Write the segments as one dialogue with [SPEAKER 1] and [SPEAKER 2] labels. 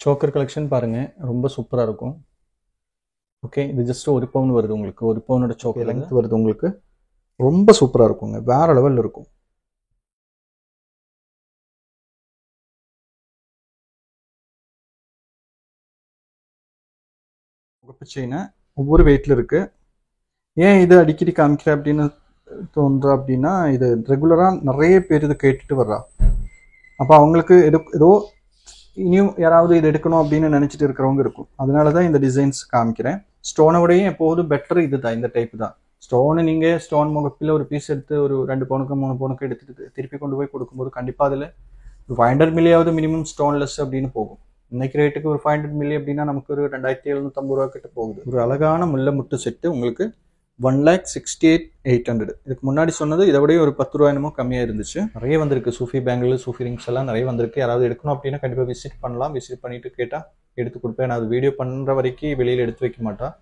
[SPEAKER 1] Choker collection பாருங்க, ரொம்ப சூப்பரா இருக்கும். ஓகே, இது ஜஸ்ட் 1 பவுன் வருது உங்களுக்கு. 1 பவுனோட சோக்கர் லெங்த் வருது உங்களுக்கு. ரொம்ப சூப்பரா இருக்குங்க, வேற லெவல்ல இருக்கும். முகப்பு செயினை ஒவ்வொரு வெயிட்ல இருக்கு. ஏன் இது அடிக்கடி காமிக்கிறேன் அப்படின்னு தோன்ற அப்படின்னா, இது ரெகுலரா நிறைய பேர் இது கேட்டுட்டு வர்றா. அப்போ அவங்களுக்கு ஏதோ இனியும் யாராவது இது எடுக்கணும் அப்படின்னு நினைச்சிட்டு இருக்கிறவங்க இருக்கும். அதனாலதான் இந்த டிசைன்ஸ் காமிக்கிறேன். ஸ்டோனோடையும் எப்போதும் பெட்டர் இதுதான், இந்த டைப் தான். ஸ்டோனு நீங்க ஸ்டோன் முகப்பில் ஒரு பீஸ் எடுத்து ஒரு 2 பவுனுக்கு 3 பவுனுக்கு எடுத்துட்டு திருப்பி கொண்டு போய் கொடுக்கும்போது கண்டிப்பா அதுல 500 மில்லியாவது மினிமம் ஸ்டோன்லெஸ் அப்படின்னு போகும். இன்னைக்கு ரேட்டுக்கு ஒரு 500 மில்லி அப்படின்னா நமக்கு ஒரு 2750 ரூபா கிட்ட போகுது. ஒரு அழகான முல்லை முட்டு செட்டு உங்களுக்கு 1,68,800. இதுக்கு முன்னாடி சொன்னது இதை விட ஒரு 10 ரூபா என்னமோ கம்மியா இருந்துச்சு. நிறைய வந்திருக்கு சூஃபி பேங்கிள், சூஃபி ரிங்ஸ் எல்லாம் நிறைய வந்திருக்கு. யாராவது எடுக்கணும் அப்படின்னா கண்டிப்பா விசிட் பண்ணலாம். விசிட் பண்ணிட்டு கேட்டா எடுத்து கொடுப்பேன். நான் அது வீடியோ பண்ற வரைக்கும் வெளியில எடுத்து வைக்க மாட்டேன்.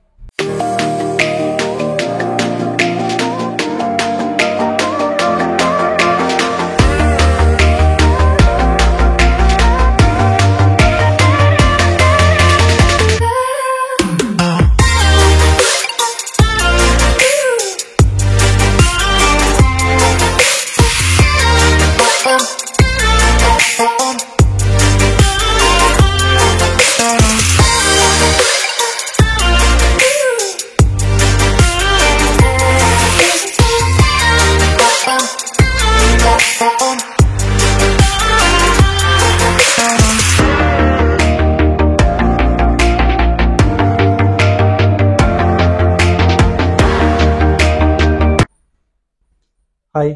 [SPEAKER 1] Hi,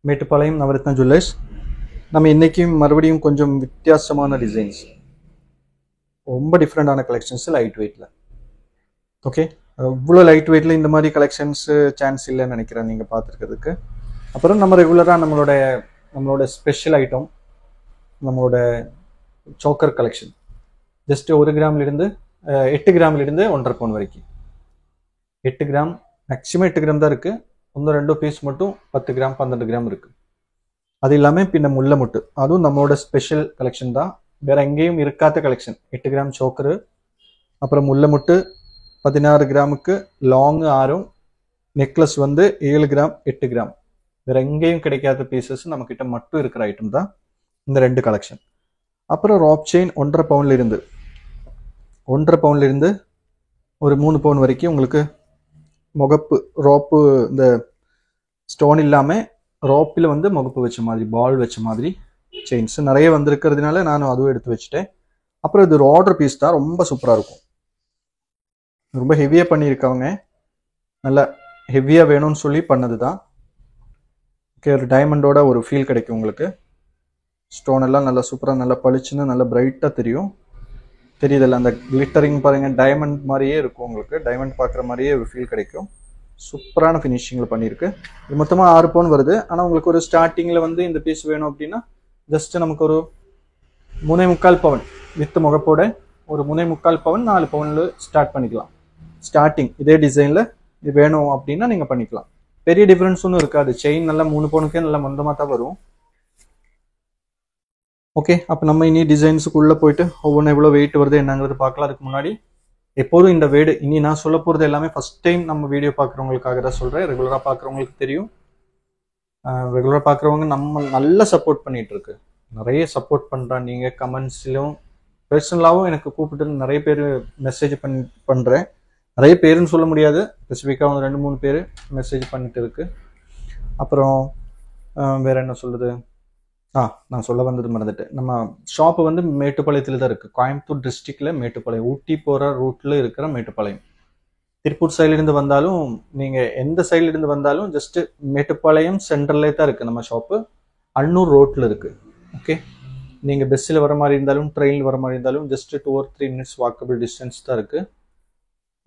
[SPEAKER 1] Mettupalayam Navratna jewellers. நம்ம இன்னைக்கும் மறுபடியும் கொஞ்சம் வித்தியாசமான டிசைன்ஸ், ரொம்ப டிஃப்ரெண்டான கலெக்ஷன்ஸ் லைட் வெயிட்ல. ஓகே, இவ்வளோ லைட் வெயிட்ல இந்த மாதிரி கலெக்ஷன்ஸ் சான்ஸ் இல்லைன்னு நினைக்கிறேன் நீங்க பார்த்துருக்கிறதுக்கு. அப்புறம் நம்ம ரெகுலராக நம்மளோட ஸ்பெஷல் ஐட்டம், நம்மளோட சோக்கர் கலெக்ஷன். ஜஸ்ட் 1 கிராம்லேருந்து 8 கிராம்லேருந்து 1.5 பவுன் வரைக்கும். 8 கிராம் மேக்ஸிமம் 8 கிராம் தான் இருக்கு. 1-2 பீஸ் மட்டும் 10 கிராம் 12 கிராம் இருக்கு. அது இல்லாமல் பின்ன முல்லை முட்டு, அதுவும் நம்மளோட ஸ்பெஷல் கலெக்ஷன் தான். வேற எங்கேயும் இருக்காத கலெக்ஷன். 8 கிராம் சோக்கரு, அப்புறம் முல்லை முட்டு 16 கிராமுக்கு லாங் ஆரும், நெக்லஸ் வந்து 7 கிராம் 8 கிராம். வேற எங்கேயும் கிடைக்காத பீசஸ் நம்ம கிட்ட மட்டும் இருக்கிற ஐட்டம் தான் இந்த 2 கலெக்ஷன். அப்புறம் ராப் செயின் 1.5 பவுன்ல இருந்து ஒரு 3 பவுன் வரைக்கும் உங்களுக்கு முகப்பு ரோப்பு, இந்த ஸ்டோன் இல்லாம ரோப்பில் வந்து முகப்பு வச்ச மாதிரி, பால் வச்ச மாதிரி செயின்ஸ் நிறைய வந்திருக்கிறதுனால நானும் அதுவும் எடுத்து வச்சுட்டேன். அப்புறம் இது ஒரு ஆர்டர் பீஸ் தான், ரொம்ப சூப்பரா இருக்கும். ரொம்ப ஹெவியா பண்ணியிருக்கவங்க, நல்லா ஹெவியா வேணும்னு சொல்லி பண்ணது தான். ஓகே, ஒரு டைமண்டோட ஒரு ஃபீல் கிடைக்கும் உங்களுக்கு. ஸ்டோன் எல்லாம் நல்லா சூப்பரா, நல்லா பளிச்சுன்னு நல்லா பிரைட்டா தெரியும். தெரியுதில்ல, அந்த கிளிட்டரிங் பாருங்க, டைமண்ட் மாதிரியே இருக்கும் உங்களுக்கு. டைமண்ட் பார்க்குற மாதிரியே ஒரு ஃபீல் கிடைக்கும். சூப்பரான ஃபினிஷிங்கில் பண்ணியிருக்கு. இது மொத்தமாக 6 பவுன் வருது. ஆனால் உங்களுக்கு ஒரு ஸ்டார்டிங்கில் வந்து இந்த பீஸ் வேணும் அப்படின்னா ஜஸ்ட் நமக்கு ஒரு 3.25 பவுன் வித் முகப்போட ஒரு 3.25 பவுன் 4 பவுனில் ஸ்டார்ட் பண்ணிக்கலாம். ஸ்டார்டிங் இதே டிசைனில் இது வேணும் அப்படின்னா நீங்கள் பண்ணிக்கலாம். பெரிய டிஃப்ரென்ஸ் ஒன்றும் இருக்காது. செயின் நல்லா 3 பவுனுக்கே நல்லா மொந்தமாக தான் வரும். ஓகே, அப்போ நம்ம இனி டிசைன்ஸுக்குள்ளே போயிட்டு ஒவ்வொன்றும் எவ்வளோ வெயிட் வருது என்னங்கிறது பார்க்கலாம். அதுக்கு முன்னாடி எப்போதும் இந்த வீடு இனி நான் சொல்ல போகிறது எல்லாமே ஃபர்ஸ்ட் டைம் நம்ம வீடியோ பார்க்குறவங்களுக்காக தான் சொல்கிறேன். ரெகுலராக பார்க்குறவங்களுக்கு தெரியும். ரெகுலராக பார்க்குறவங்க நம்ம நல்லா சப்போர்ட் பண்ணிட்டு இருக்கு, நிறைய சப்போர்ட் பண்ணுறான். நீங்கள் கமெண்ட்ஸ்லையும் பர்சனலாகவும் எனக்கு கூப்பிட்டு நிறைய பேர் மெசேஜ் பண்ணுறேன். நிறைய பேருன்னு சொல்ல முடியாது, ஸ்பெசிஃபிக்காக வந்து 2-3 பேர் மெசேஜ் பண்ணிட்டு இருக்கு. அப்புறம் வேற என்ன சொல்லுது, நான் சொல்ல வந்தது மறந்துட்டேன். நம்ம ஷாப்பு வந்து மேட்டுப்பாளையத்தில் தான் இருக்குது. கோயம்புத்தூர் டிஸ்ட்ரிக்ட்ல மேட்டுப்பாளையம், ஊட்டி போகிற ரூட்டில் இருக்கிற மேட்டுப்பாளையம். திருப்பூர் சைட்லேருந்து வந்தாலும், நீங்கள் எந்த சைட்லேருந்து வந்தாலும் ஜஸ்ட் மேட்டுப்பாளையம் சென்ட்ரல்லே தான் இருக்குது நம்ம ஷாப்பு. அன்னூர் ரோட்டில் இருக்குது. ஓகே, நீங்கள் பஸ்ஸில் வர மாதிரி இருந்தாலும் ட்ரெயினில் வர மாதிரி இருந்தாலும் just 2 or 3 minutes walkable distance தான் இருக்குது.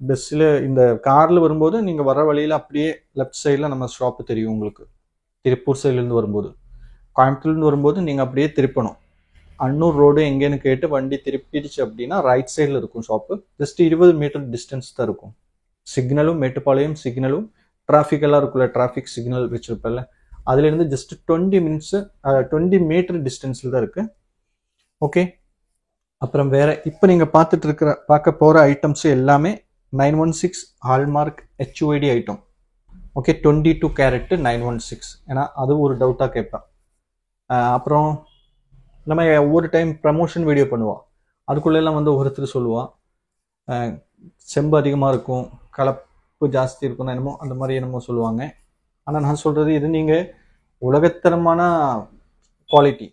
[SPEAKER 1] பஸ்ஸில் இந்த காரில் வரும்போது நீங்கள் வர வழியில் அப்படியே லெஃப்ட் சைடில் நம்ம ஷாப்பு தெரியும் உங்களுக்கு. திருப்பூர் சைட்லேருந்து வரும்போது, கோயம்புத்தூர்லேருந்து வரும்போது நீங்கள் அப்படியே திருப்பணும். அன்னூர் ரோடு எங்கேன்னு கேட்டு வண்டி திருப்பிடுச்சு அப்படின்னா ரைட் சைடில் இருக்கும் ஷாப்பு. ஜஸ்ட் 20 மீட்டர் டிஸ்டன்ஸ் தான் இருக்கும். சிக்னலும் மேட்டுப்பாளையம் சிக்னலும் டிராஃபிக் எல்லாம் இருக்குல்ல, டிராஃபிக் சிக்னல் வச்சிருப்பல, அதுலேருந்து ஜஸ்ட் 20 மீட்டர் டிஸ்டன்ஸில் தான் இருக்கு. ஓகே, அப்புறம் வேற இப்போ நீங்கள் பார்க்க போகிற ஐட்டம்ஸ் எல்லாமே 916 hallmark HUID item. Okay, 22 carrot 916. ஏன்னா அது ஒரு டவுட்டாக கேட்பேன். அப்புறம் நம்ம ஒவ்வொரு டைம் ப்ரமோஷன் வீடியோ பண்ணுவோம், அதுக்குள்ளெல்லாம் வந்து ஒவ்வொருத்தர் சொல்லுவான் செம்பு அதிகமாக இருக்கும், கலப்பு ஜாஸ்தி இருக்கும்னு என்னமோ அந்த மாதிரி என்னமோ சொல்லுவாங்க. ஆனால் நான் சொல்கிறது இது நீங்கள் உலகத்தரமான குவாலிட்டி.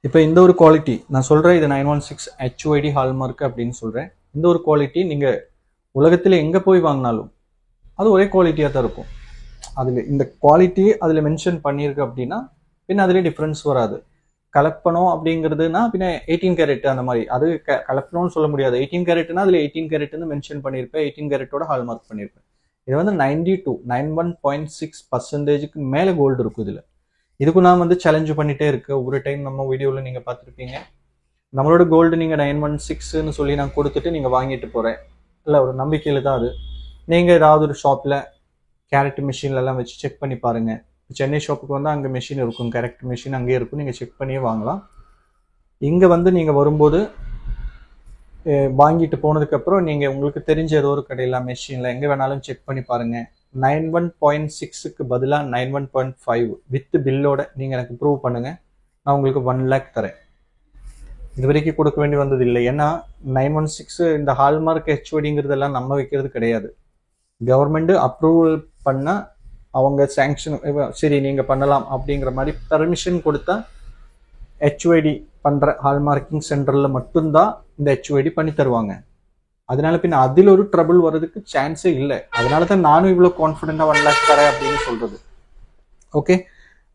[SPEAKER 1] இப்போ இந்த ஒரு குவாலிட்டி நான் சொல்கிறேன், இது 916 HUID ஹால்மார்க் அப்படின்னு சொல்கிறேன். இந்த ஒரு குவாலிட்டி நீங்கள் உலகத்தில் எங்கே போய் வாங்கினாலும் அது ஒரே குவாலிட்டியாக தான் இருக்கும். அதில் இந்த குவாலிட்டி அதில் மென்ஷன் பண்ணியிருக்கு அப்படின்னா பின்ன அதிலே டிஃப்ரென்ஸ் வராது. கலப்பணும் அப்படிங்கிறதுனா பின்ன 18 கேரட் அந்த மாதிரி, அது கலப்பணும்னு சொல்ல முடியாது. 18 கேரட்னா அதில் 18 கேரட்னு மென்ஷன் பண்ணியிருப்பேன், 18 கேரட்டோட ஹால்மார்க் பண்ணியிருப்பேன். இது வந்து 91.6% மேலே கோல்டு இருக்கும் இதில். இதுக்கும் நான் வந்து சேலஞ்சு பண்ணிகிட்டே இருக்கேன். ஒவ்வொரு டைம் நம்ம வீடியோவில் நீங்கள் பார்த்துருப்பீங்க, நம்மளோட கோல்டு நீங்கள் 916ன்னு சொல்லி நான் கொடுத்துட்டு நீங்கள் வாங்கிட்டு போகிறேன் இல்லை, ஒரு நம்பிக்கையில் தான் அது. நீங்கள் ஏதாவது ஒரு ஷாப்பில் கேரட் மிஷின்லலாம் வச்சு செக் பண்ணி பாருங்கள். சென்னை ஷாப்புக்கு வந்து அங்கே மிஷின் இருக்கும், கேரட் மிஷின் அங்கேயே இருக்கும், நீங்கள் செக் பண்ணியே வாங்கலாம். இங்கே வந்து நீங்கள் வரும்போது வாங்கிட்டு போனதுக்கப்புறம் நீங்கள் உங்களுக்கு தெரிஞ்ச ஏதோ ஒரு கடையில் மிஷினில் எங்கே வேணாலும் செக் பண்ணி பாருங்கள். 91.6க்கு பதிலாக 91.5 வித் பில்லோட நீங்கள் எனக்கு ப்ரூவ் பண்ணுங்கள், நான் உங்களுக்கு 1 lakh தரேன். இது வரைக்கும் கொடுக்க வேண்டி வந்தது இல்லை. ஏன்னா 916 இந்த ஹால்மார்க் HUIDங்கிறதெல்லாம் நம்ம வைக்கிறது கிடையாது. கவர்மெண்ட் அப்ரூவல் பண்ணால் அவங்க சேங்ஷன் சரி நீங்கள் பண்ணலாம் அப்படிங்கிற மாதிரி பர்மிஷன் கொடுத்தா HUID பண்ணுற ஹால்மார்க்கிங் சென்டரில் மட்டும்தான் இந்த HUID பண்ணி தருவாங்க. அதனால பின்ன அதில் ஒரு ட்ரபிள் வர்றதுக்கு சான்ஸே இல்லை. அதனால தான் நானும் இவ்வளோ கான்ஃபிடென்ட்டாக 1 lakh தரேன் அப்படின்னு சொல்கிறது. ஓகே,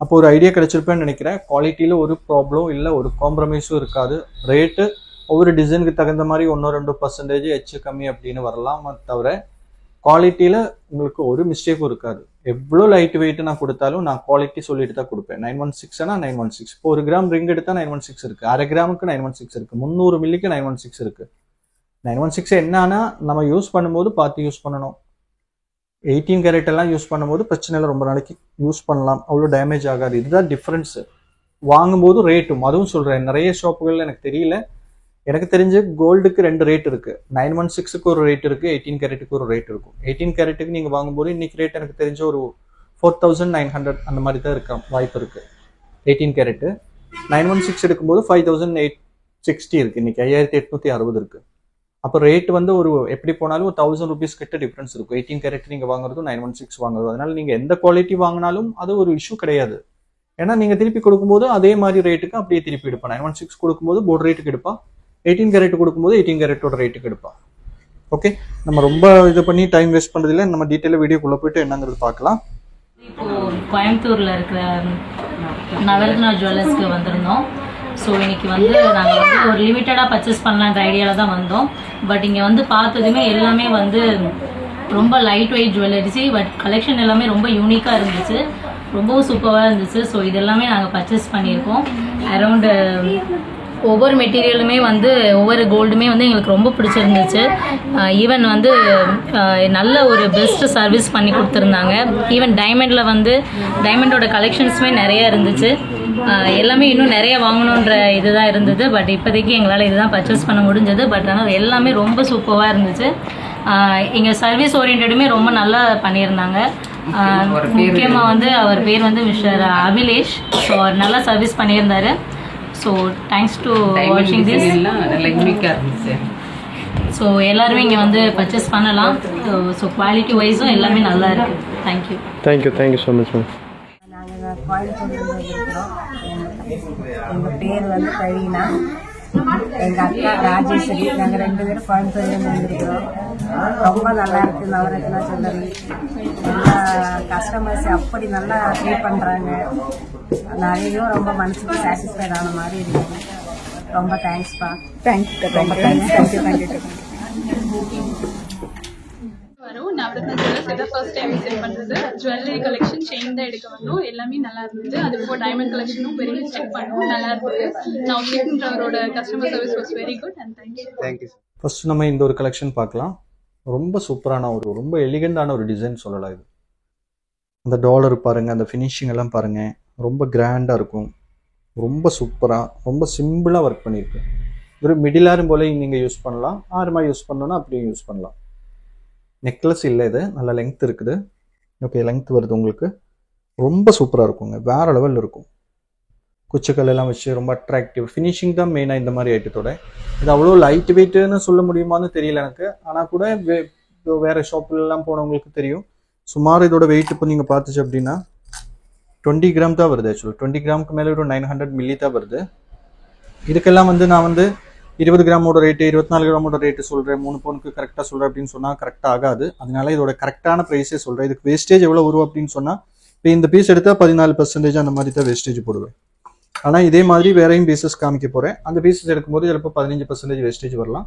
[SPEAKER 1] அப்போ ஒரு ஐடியா கிடைச்சிருப்பேன்னு நினைக்கிறேன். குவாலிட்டியில் ஒரு ப்ராப்ளம் இல்லை, ஒரு காம்ப்ரமைஸும் இருக்காது. ரேட்டு ஒவ்வொரு டிசைனுக்கு தகுந்த மாதிரி 1-2% எச்சு கம்மி அப்படின்னு வரலாம், தவிர குவாலிட்டியில் உங்களுக்கு ஒரு மிஸ்டேக்கும் இருக்காது. எவ்வளோ லைட் வெயிட் நான் கொடுத்தாலும் நான் குவாலிட்டி சொல்லிட்டு தான் கொடுப்பேன். 916னா 916. இப்போ 1 கிராம் ரிங் எடுத்தால் 916 இருக்குது, 1/2 கிராமுக்கு 916 இருக்குது, 300 மில்லிக்கு 916 இருக்குது. 916 என்னன்னா நம்ம யூஸ் பண்ணும்போது பார்த்து யூஸ் பண்ணணும். 18 கேரட் எல்லாம் யூஸ் பண்ணும்போது பிரச்சனை இல்லை, ரொம்ப நாளைக்கு யூஸ் பண்ணலாம், அவ்வளோ டேமேஜ் ஆகாது. இதுதான் டிஃப்ரென்ஸு. வாங்கும்போது ரேட்டும் அதுவும் சொல்கிறேன். நிறைய ஷாப்புகள் எனக்கு தெரியல, எனக்கு தெரிஞ்ச கோல்டுக்கு 2 ரேட் இருக்குது. 916க்கு ஒரு ரேட் இருக்குது, 18 கேரட்டுக்கு ஒரு ரேட் இருக்கும். 18 கேரட்டுக்கு நீங்கள் வாங்கும்போது இன்னைக்கு ரேட் எனக்கு தெரிஞ்ச ஒரு 4900 அந்த மாதிரி தான் இருக்க வாய்ப்பு இருக்குது 18 கேரட்டு. 916 எடுக்கும்போது 5860 இருக்குது, இன்னைக்கு 5860 இருக்குது. அப்போ ரேட் வந்து ஒரு எப்படி போனாலும் ஒரு 1000 rupees கிட்ட டிஃப்ரென்ஸ் இருக்கும் 18 கேரட் நீங்கள் வாங்குறதும் 916 வாங்குறதும். அதனால நீங்கள் எந்த குவாலிட்டி வாங்கினாலும் அது ஒரு இஷ்யூ கிடையாது. ஏன்னா நீங்கள் திருப்பி கொடுக்கும்போது அதே மாதிரி ரேட்டுக்கு அப்படியே திருப்பி எடுப்பேன். 916 கொடுக்கும்போது போர்டு ரேட்டுக்கு எடுப்பான், 18 கேரட் கொடுக்கும்போது 18 கேரட்டோட ரேட்டுக்கு எடுப்பான். ஓகே, நம்ம ரொம்ப இது பண்ணி டைம் வேஸ்ட் பண்ணுறதில்ல, நம்ம டீட்டெயிலாக வீடியோக்குள்ளே போயிட்டு என்னங்கிறது பார்க்கலாம்.
[SPEAKER 2] இப்போ கோயம்புத்தூரில் இருக்கிற நவரத்னா ஜுவல்லர்ஸ்க்கு வந்திருந்தோம். ஸோ இன்னைக்கு வந்து நாங்கள் வந்து ஒரு லிமிட்டடாக பர்ச்சேஸ் பண்ணலான்ற ஐடியாவில் தான் வந்தோம். பட் இங்கே வந்து பார்த்ததுமே எல்லாமே வந்து ரொம்ப light weight jewelleries, but collection எல்லாமே ரொம்ப யூனிக்காக இருந்துச்சு, ரொம்பவும் சூப்பராக இருந்துச்சு. ஸோ இதெல்லாமே நாங்கள் பர்ச்சேஸ் பண்ணியிருக்கோம். அரௌண்டு ஒவ்வொரு மெட்டீரியலுமே வந்து ஒவ்வொரு கோல்டுமே வந்து எங்களுக்கு ரொம்ப பிடிச்சிருந்துச்சு. ஈவன் வந்து நல்ல ஒரு பெஸ்ட் சர்வீஸ் பண்ணி கொடுத்துருந்தாங்க. ஈவன் டைமண்டில் வந்து டைமண்டோட கலெக்ஷன்ஸுமே நிறைய இருந்துச்சு. எல்லாமே இன்னும் நிறைய வாங்கணுன்ற இதுதான் இருந்தது. பட் இப்போதைக்கு எங்களால் இதுதான் பர்ச்சேஸ் பண்ண முடிஞ்சது. பட் ஆனால் எல்லாமே ரொம்ப சூப்பராக இருந்துச்சு. இங்கே சர்வீஸ் ஓரியன்டுமே ரொம்ப நல்லா பண்ணியிருந்தாங்க. முக்கியமாக வந்து அவர் பேர் வந்து மிஸ்டர் அபிலேஷ். ஸோ அவர் நல்லா சர்வீஸ் பண்ணியிருந்தாரு. ஸோ தேங்க்ஸ் டு வாட்சிங் திஸ். நல்லா யூனிக்காக இருந்துச்சு. ஸோ எல்லாருமே இங்கே வந்து பர்ச்சேஸ் பண்ணலாம். ஸோ குவாலிட்டி வைஸும் எல்லாமே நல்லா இருக்குது. Thank you
[SPEAKER 1] thank you so much ma'am.
[SPEAKER 3] நாங்கள் கோயம்புத்தூர்லேருந்து இருக்கிறோம். எங்கள் பேர் வந்து கவினா, எங்கள் அக்கா ராஜேஸ்வரி. நாங்கள் 2 பேரும் கோயம்புத்தூர்லேருந்து வந்துருக்கிறோம். ரொம்ப நல்லா இருக்குது நவரத்னா ஜுவல்லரி. எல்லா கஸ்டமர்ஸ் அப்படி நல்லா ட்ரீட் பண்ணுறாங்க. நிறையும் ரொம்ப மனசுக்கு சாட்டிஸ்ஃபைட் ஆன மாதிரி இருக்குது. ரொம்ப தேங்க்ஸ்ப்பா. ரொம்ப தேங்க்யூ.
[SPEAKER 4] வரும் நவரத்னா ஜுவல்லர்ஸ் இதை ஃபர்ஸ்ட் டைம் விசிட் பண்ணுறது. ஜுவல்லரி கலெக்ஷன் செயின் தான் எடுக்க வந்தோம். எல்லாமே நல்லா இருந்தது. அதுபோல் டைமண்ட் கலெக்ஷனும் வெரி செக் பண்ணோம், நல்லா இருந்தது. நான் ஷேக்ன்றவரோட customer service was very good and thank you.
[SPEAKER 1] First நம்ம இந்த ஒரு கலெக்ஷன் பார்க்கலாம். ரொம்ப சூப்பரான ஒரு ரொம்ப எலிகண்டான ஒரு டிசைன் சொல்லலாம். இது அந்த டாலர் பாருங்கள், அந்த ஃபினிஷிங் எல்லாம் பாருங்கள், ரொம்ப கிராண்டாக இருக்கும். ரொம்ப சூப்பராக ரொம்ப சிம்பிளாக ஒர்க் பண்ணியிருக்கு. ஒரு மிடிலாரும் போல நீங்கள் யூஸ் பண்ணலாம், ஆரமாக யூஸ் பண்ணணும்னா அப்படியும் யூஸ் பண்ணலாம். நெக்லஸ் இல்லை, இது நல்ல லெங்த் இருக்குது. ஓகே, லெங்த் வருது உங்களுக்கு. ரொம்ப சூப்பராக இருக்குங்க, வேறு லெவலில் இருக்கும். குச்சிக்கல் எல்லாம் வச்சு ரொம்ப அட்ராக்டிவ் ஃபினிஷிங் தான் மெயினாக இந்த மாதிரி ஐட்டத்தோட. இது அவ்வளோ லைட் வெயிட்டுன்னு சொல்ல முடியுமான்னு தெரியல எனக்கு. ஆனால் கூட வேறு ஷாப்புலலாம் போனவங்களுக்கு தெரியும். சுமார் இதோட வெயிட் இப்போ நீங்கள் பார்த்துச்சு அப்படின்னா 20 கிராம் தான் வருது. ஆக்சுவலி 20 கிராமுக்கு மேலே ஒரு 900 மில்லி தான் வருது. இதுக்கெல்லாம் நான் 20 கிராமோட ரேட்டு 24 கிராமோட ரேட்டு சொல்கிறேன், 3 பவுனுக்கு கரெக்டாக சொல்கிறேன் அப்படின்னு சொன்னால் கரெக்டாக ஆகாது. அதனால இதோட கரெக்டான ப்ரைஸே சொல்கிறேன். இதுக்கு வேஸ்டேஜ் எவ்வளோ வரும் அப்படின்னு சொன்னால், இப்போ இந்த பீஸ் எடுத்தால் 14% அந்த மாதிரி தான் வேஸ்டேஜ் போடுவேன். ஆனால் இதே மாதிரி வேறையும் பீசஸ் காமிக்க போகிறேன். அந்த பீசஸ் எடுக்கும்போது சிலப்போ 15% வேஸ்டேஜ் வரலாம்.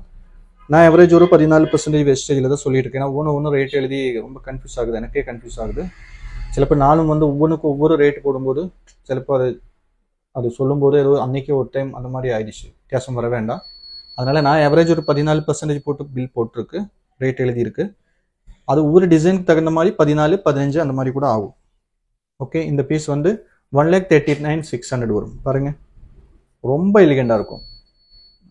[SPEAKER 1] நான் எவரேஜ் ஒரு 14% வேஸ்டேஜில் தான் சொல்லிட்டு இருக்கேன். ஒவ்வொன்று ரேட் எழுதி ரொம்ப கன்ஃபியூஸ் ஆகுது, எனக்கே கன்ஃபியூஸ் ஆகுது. சிலப்போ நானும் ஒவ்வொன்றுக்கும் ஒவ்வொரு ரேட் போடும்போது சிலப்போ அது சொல்லும்போது ஏதோ அன்றைக்கே ஒரு டைம் அந்த மாதிரி ஆயிடுச்சு, வித்தியாசம் வர வேண்டாம். அதனால் நான் எவரேஜ் ஒரு 14% போட்டு பில் போட்டிருக்கு, ரேட் எழுதியிருக்கு. அது ஒவ்வொரு டிசைனுக்கு தகுந்த மாதிரி 14, 15 அந்த மாதிரி கூட ஆகும். ஓகே, இந்த பீஸ் 1,39,600 வரும். பாருங்கள், ரொம்ப எலிகண்டாக இருக்கும்.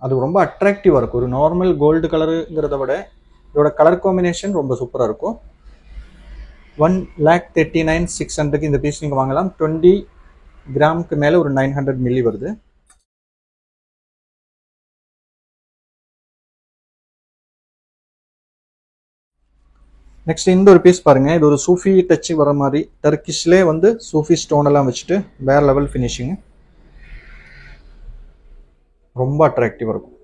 [SPEAKER 1] அது ரொம்ப அட்ராக்டிவாக இருக்கும். ஒரு நார்மல் கோல்டு கலருங்கிறத விட இதோட கலர் காம்பினேஷன் ரொம்ப சூப்பராக இருக்கும். 1,39,600க்கு இந்த பீஸ் நீங்கள் வாங்கலாம். 20 கிராமுக்கு மேலே ஒரு 900 மில்லி வருது. நெக்ஸ்ட் இந்த ஒரு பீஸ் பாருங்க, இது ஒரு சூஃபி டச் வர மாதிரி டர்க்கிஷ்லேயே சூஃபி ஸ்டோன் எல்லாம் வச்சுட்டு வேற லெவல் ஃபினிஷிங், ரொம்ப அட்ராக்டிவா இருக்கும்.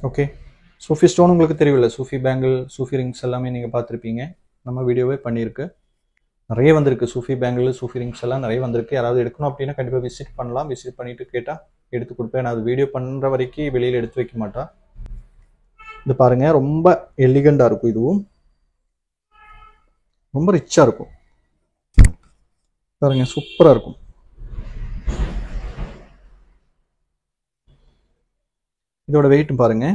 [SPEAKER 1] ஓகே, சூஃபி ஸ்டோன் உங்களுக்கு தெரியல, சூஃபி பேங்கிள், சூஃபி ரிங்ஸ் எல்லாமே நீங்கள் பார்த்துருப்பீங்க, நம்ம வீடியோவே பண்ணியிருக்கு. நிறைய வந்திருக்கு சூஃபி பேங்கிள், சூஃபி ரிங்ஸ் எல்லாம் நிறைய வந்திருக்கு. யாராவது எடுக்கணும் அப்படின்னா கண்டிப்பாக விசிட் பண்ணலாம். விசிட் பண்ணிட்டு கேட்டால் எடுத்து கொடுப்பேன். நான் அது வீடியோ பண்ணுற வரைக்கும் வெளியில் எடுத்து வைக்க மாட்டேன். இது பாருங்க, ரொம்ப எலிகண்டா இருக்கும். இதுவும் ரொம்ப ரிச்சா இருக்கும். பாருங்க, சூப்பரா இருக்கும். இதோட வெயிட் பாருங்க,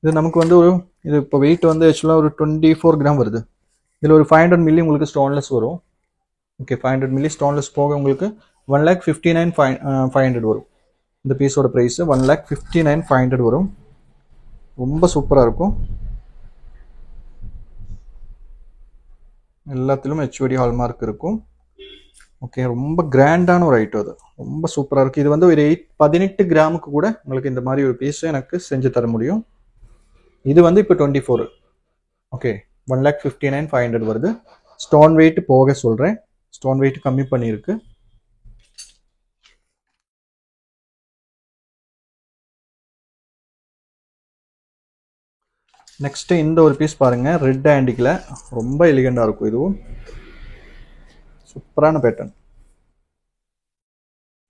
[SPEAKER 1] இது நமக்கு ஒரு இது இப்போ வெயிட் ஆக்சுவலாக ஒரு 24 கிராம் வருது. இதில் ஒரு 500 மில்லி உங்களுக்கு ஸ்டோன்லெஸ் வரும். ஓகே, 500 மில்லி ஸ்டோன்லெஸ் போக உங்களுக்கு 1,59,500 வரும். இந்த பீஸோட ப்ரைஸ் 1,59,500 வரும். ரொம்ப சூப்பராக இருக்கும். எல்லாத்திலும் HOD ஹால்மார்க் இருக்கும். ஓகே, ரொம்ப கிராண்டான ஒரு ஐட்டம். அது ரொம்ப சூப்பராக இருக்குது. இது ஒரு 18 கிராமுக்கு கூட உங்களுக்கு இந்த மாதிரி ஒரு பீஸ் எனக்கு செஞ்சு தர முடியும். இது இப்போ 24. ஓகே, 1,59,500 வருது. ஸ்டோன் வெயிட் போக சொல்கிறேன், ஸ்டோன் வெயிட் கம்மி பண்ணியிருக்கு. நெக்ஸ்ட் இந்த ஒரு பீஸ் பாருங்க, ரெட் ஆண்டிக்கில் ரொம்ப எலிகண்டாக இருக்கும். இதுவும் சூப்பரான பேட்டர்ன்.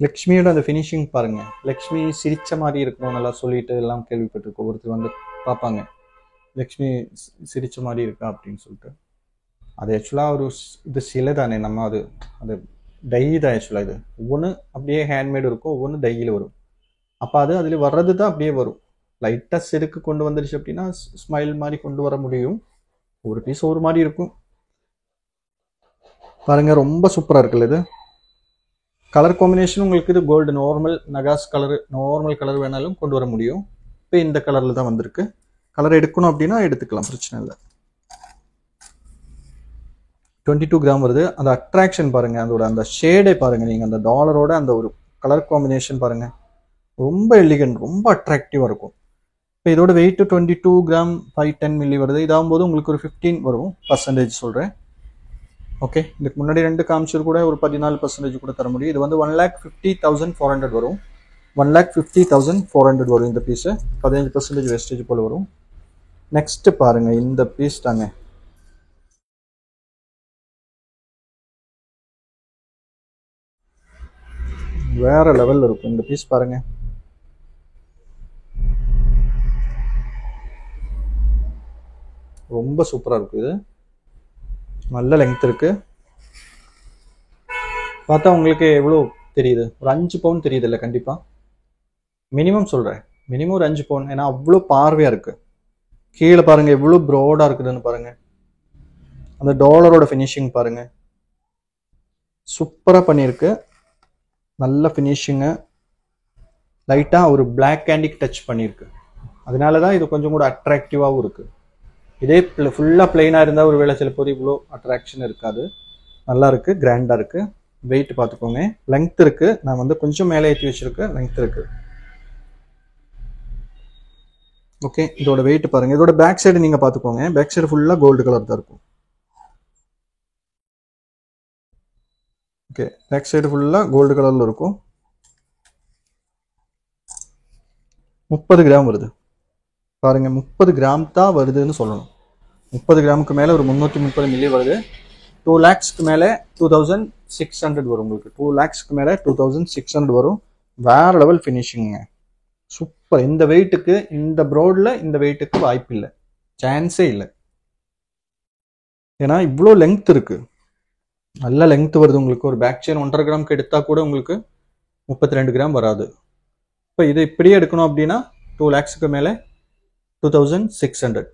[SPEAKER 1] லக்ஷ்மியோட அந்த ஃபினிஷிங் பாருங்க, லக்ஷ்மி சிரிச்ச மாதிரி இருக்கணும் நல்லா சொல்லிட்டு எல்லாம் கேள்விப்பட்டிருக்கோம். ஒருத்தர் பார்ப்பாங்க, லக்ஷ்மி சிரிச்ச மாதிரி இருக்கா அப்படின்னு சொல்லிட்டு. அது ஆக்சுவலாக ஒரு இது சிலை தானே, நம்ம அது டை தான் ஆக்சுவலாக. இது ஒவ்வொன்று அப்படியே ஹேண்ட்மேடு இருக்கும், ஒவ்வொன்று டையில் வரும். அப்போ அதில் வர்றது தான் அப்படியே வரும். லைட்டாக செருக்கு கொண்டு வந்துருச்சு அப்படின்னா ஸ்மைல் மாதிரி கொண்டு வர முடியும். ஒரு பீஸ் ஒரு மாதிரி இருக்கும். பாருங்க, ரொம்ப சூப்பராக இருக்குல்ல. இது கலர் காம்பினேஷன் உங்களுக்கு இது கோல்டு நார்மல் நகாஸ் கலர், நார்மல் கலர் வேணாலும் கொண்டு வர முடியும். இப்போ இந்த கலரில் தான் வந்திருக்கு. கலர் எடுக்கணும் அப்படின்னா எடுத்துக்கலாம், பிரச்சனை இல்லை. 22 கிராம் வருது. அந்த அட்ராக்ஷன் பாருங்க, அதோட அந்த ஷேடே பாருங்க, நீங்கள் அந்த டாலரோட அந்த ஒரு கலர் காம்பினேஷன் பாருங்க, ரொம்ப எலிகண்ட், ரொம்ப அட்ராக்டிவாக இருக்கும். இப்போ இதோட வெயிட் 22 கிராம் 510 மில்லி வருது. இதாகும்போது உங்களுக்கு ஒரு 15 வரும் % சொல்கிறேன். ஓகே, இதுக்கு முன்னாடி 2 காமிச்சர் கூட ஒரு 14% கூட தர முடியும். இது 1,50,400 வரும். 1,50,400 வரும் இந்த பீஸு. 15% வேஸ்டேஜ் போல் வரும். நெக்ஸ்ட் பாருங்க, இந்த பீஸ் தாங்க, வேற லெவல்ல இருக்கும். இந்த பீஸ் பாருங்க, ரொம்ப சூப்பரா இருக்கு. இது நல்ல லெங்த் இருக்கு. பார்த்தா உங்களுக்கு எவ்வளோ தெரியுது, ஒரு 5 பவுன் தெரியுது இல்லை? கண்டிப்பா மினிமம் சொல்றேன், மினிமம் ஒரு 5 பவுன். ஏன்னா அவ்வளோ பார்வையா இருக்கு. கீழே பாருங்க எவ்வளோ ப்ராடா இருக்குதுன்னு பாருங்க. அந்த டாலரோட ஃபினிஷிங் பாருங்க, சூப்பராக பண்ணியிருக்கு. நல்ல ஃபினிஷிங்கு, லைட்டாக ஒரு பிளாக் கேண்டிக் டச் பண்ணியிருக்கு. அதனால தான் இது கொஞ்சம் கூட அட்ராக்டிவாகவும் இருக்குது. இதே ஃபுல்லாக பிளெயினாக இருந்தால் ஒரு வேளை சிலப்போது இவ்வளோ அட்ராக்ஷன் இருக்காது. நல்லா இருக்குது, கிராண்டாக இருக்குது. வெயிட் பார்த்துக்கோங்க. லெங்த் இருக்குது, நான் வந்து கொஞ்சம் மேலே ஏற்றி வச்சுருக்கேன். லெங்த் இருக்குது. ஓகே, இதோட வெயிட் பாருங்கள். இதோட பேக் சைடு நீங்கள் பார்த்துக்கோங்க. பேக் சைடு ஃபுல்லாக கோல்டு கலர் தான் இருக்கும். ஓகே, பேக் சைடு ஃபுல்லாக கோல்டு கலரில் இருக்கும். 30 கிராம் வருது பாருங்க. 30 கிராம் தான் வருதுன்னு சொல்லணும். 30 கிராமுக்கு மேலே ஒரு 330 மில்லி வருது. 2 lakhsக்கு மேலே 2600 வரும் உங்களுக்கு. 2 lakhsக்கு மேலே 2600 வரும். வேற லெவல் ஃபினிஷிங்க, சூப்பர். இந்த வெயிட்டுக்கு, இந்த ப்ரோடில் இந்த வெயிட்டுக்கு வாய்ப்பு இல்லை, சான்ஸே இல்லை. ஏன்னா இவ்வளோ லெங்த் இருக்கு, நல்ல லெங்த் வருது உங்களுக்கு. ஒரு பேக் செயின் 1.5 கிராமுக்கு எடுத்தா கூட உங்களுக்கு 32 கிராம் வராது. இப்போ இது இப்படியே எடுக்கணும் அப்படின்னா 2 lakhsக்கு மேலே 2600.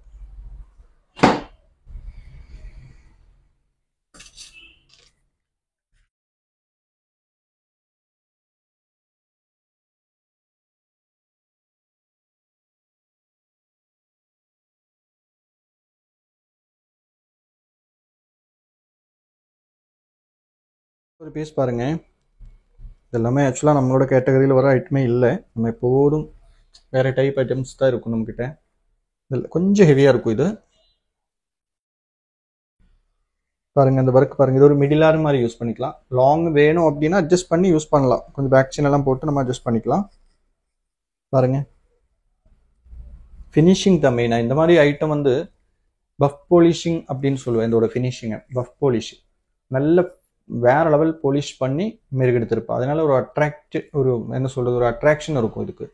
[SPEAKER 1] ஒரு பீஸ் பாருங்க. இதெல்லாமே ஆக்சுவலாக நம்மளோட கேட்டகரியில் வர ஐட்டமே இல்லை. நம்ம எப்போதும் வேறு டைப் ஐட்டம்ஸ் தான் இருக்கும் நம்மக்கிட்ட. இதில் கொஞ்சம் ஹெவியாக இருக்கும் இது பாருங்கள். இந்த ஒர்க் பாருங்கள். இது ஒரு மிடிலார் மாதிரி யூஸ் பண்ணிக்கலாம். லாங் வேணும் அப்படின்னா அட்ஜஸ்ட் பண்ணி யூஸ் பண்ணலாம். கொஞ்சம் பேக் செயின் எல்லாம் போட்டு நம்ம அட்ஜஸ்ட் பண்ணிக்கலாம். பாருங்கள், ஃபினிஷிங் தான் மெயினாக. இந்த மாதிரி ஐட்டம் வந்து பஃப் பாலிஷிங் அப்படின்னு சொல்லுவேன். இதோட ஃபினிஷிங்கை பஃப் பாலிஷ் நல்ல வேற லெவல் பாலிஷ் பண்ணி மெருகெடுத்திருப்பா. அதனால ஒரு ஒரு என்ன சொல்றது, ஒரு அட்ராக்ஷன் இருக்கும் இதுக்கு.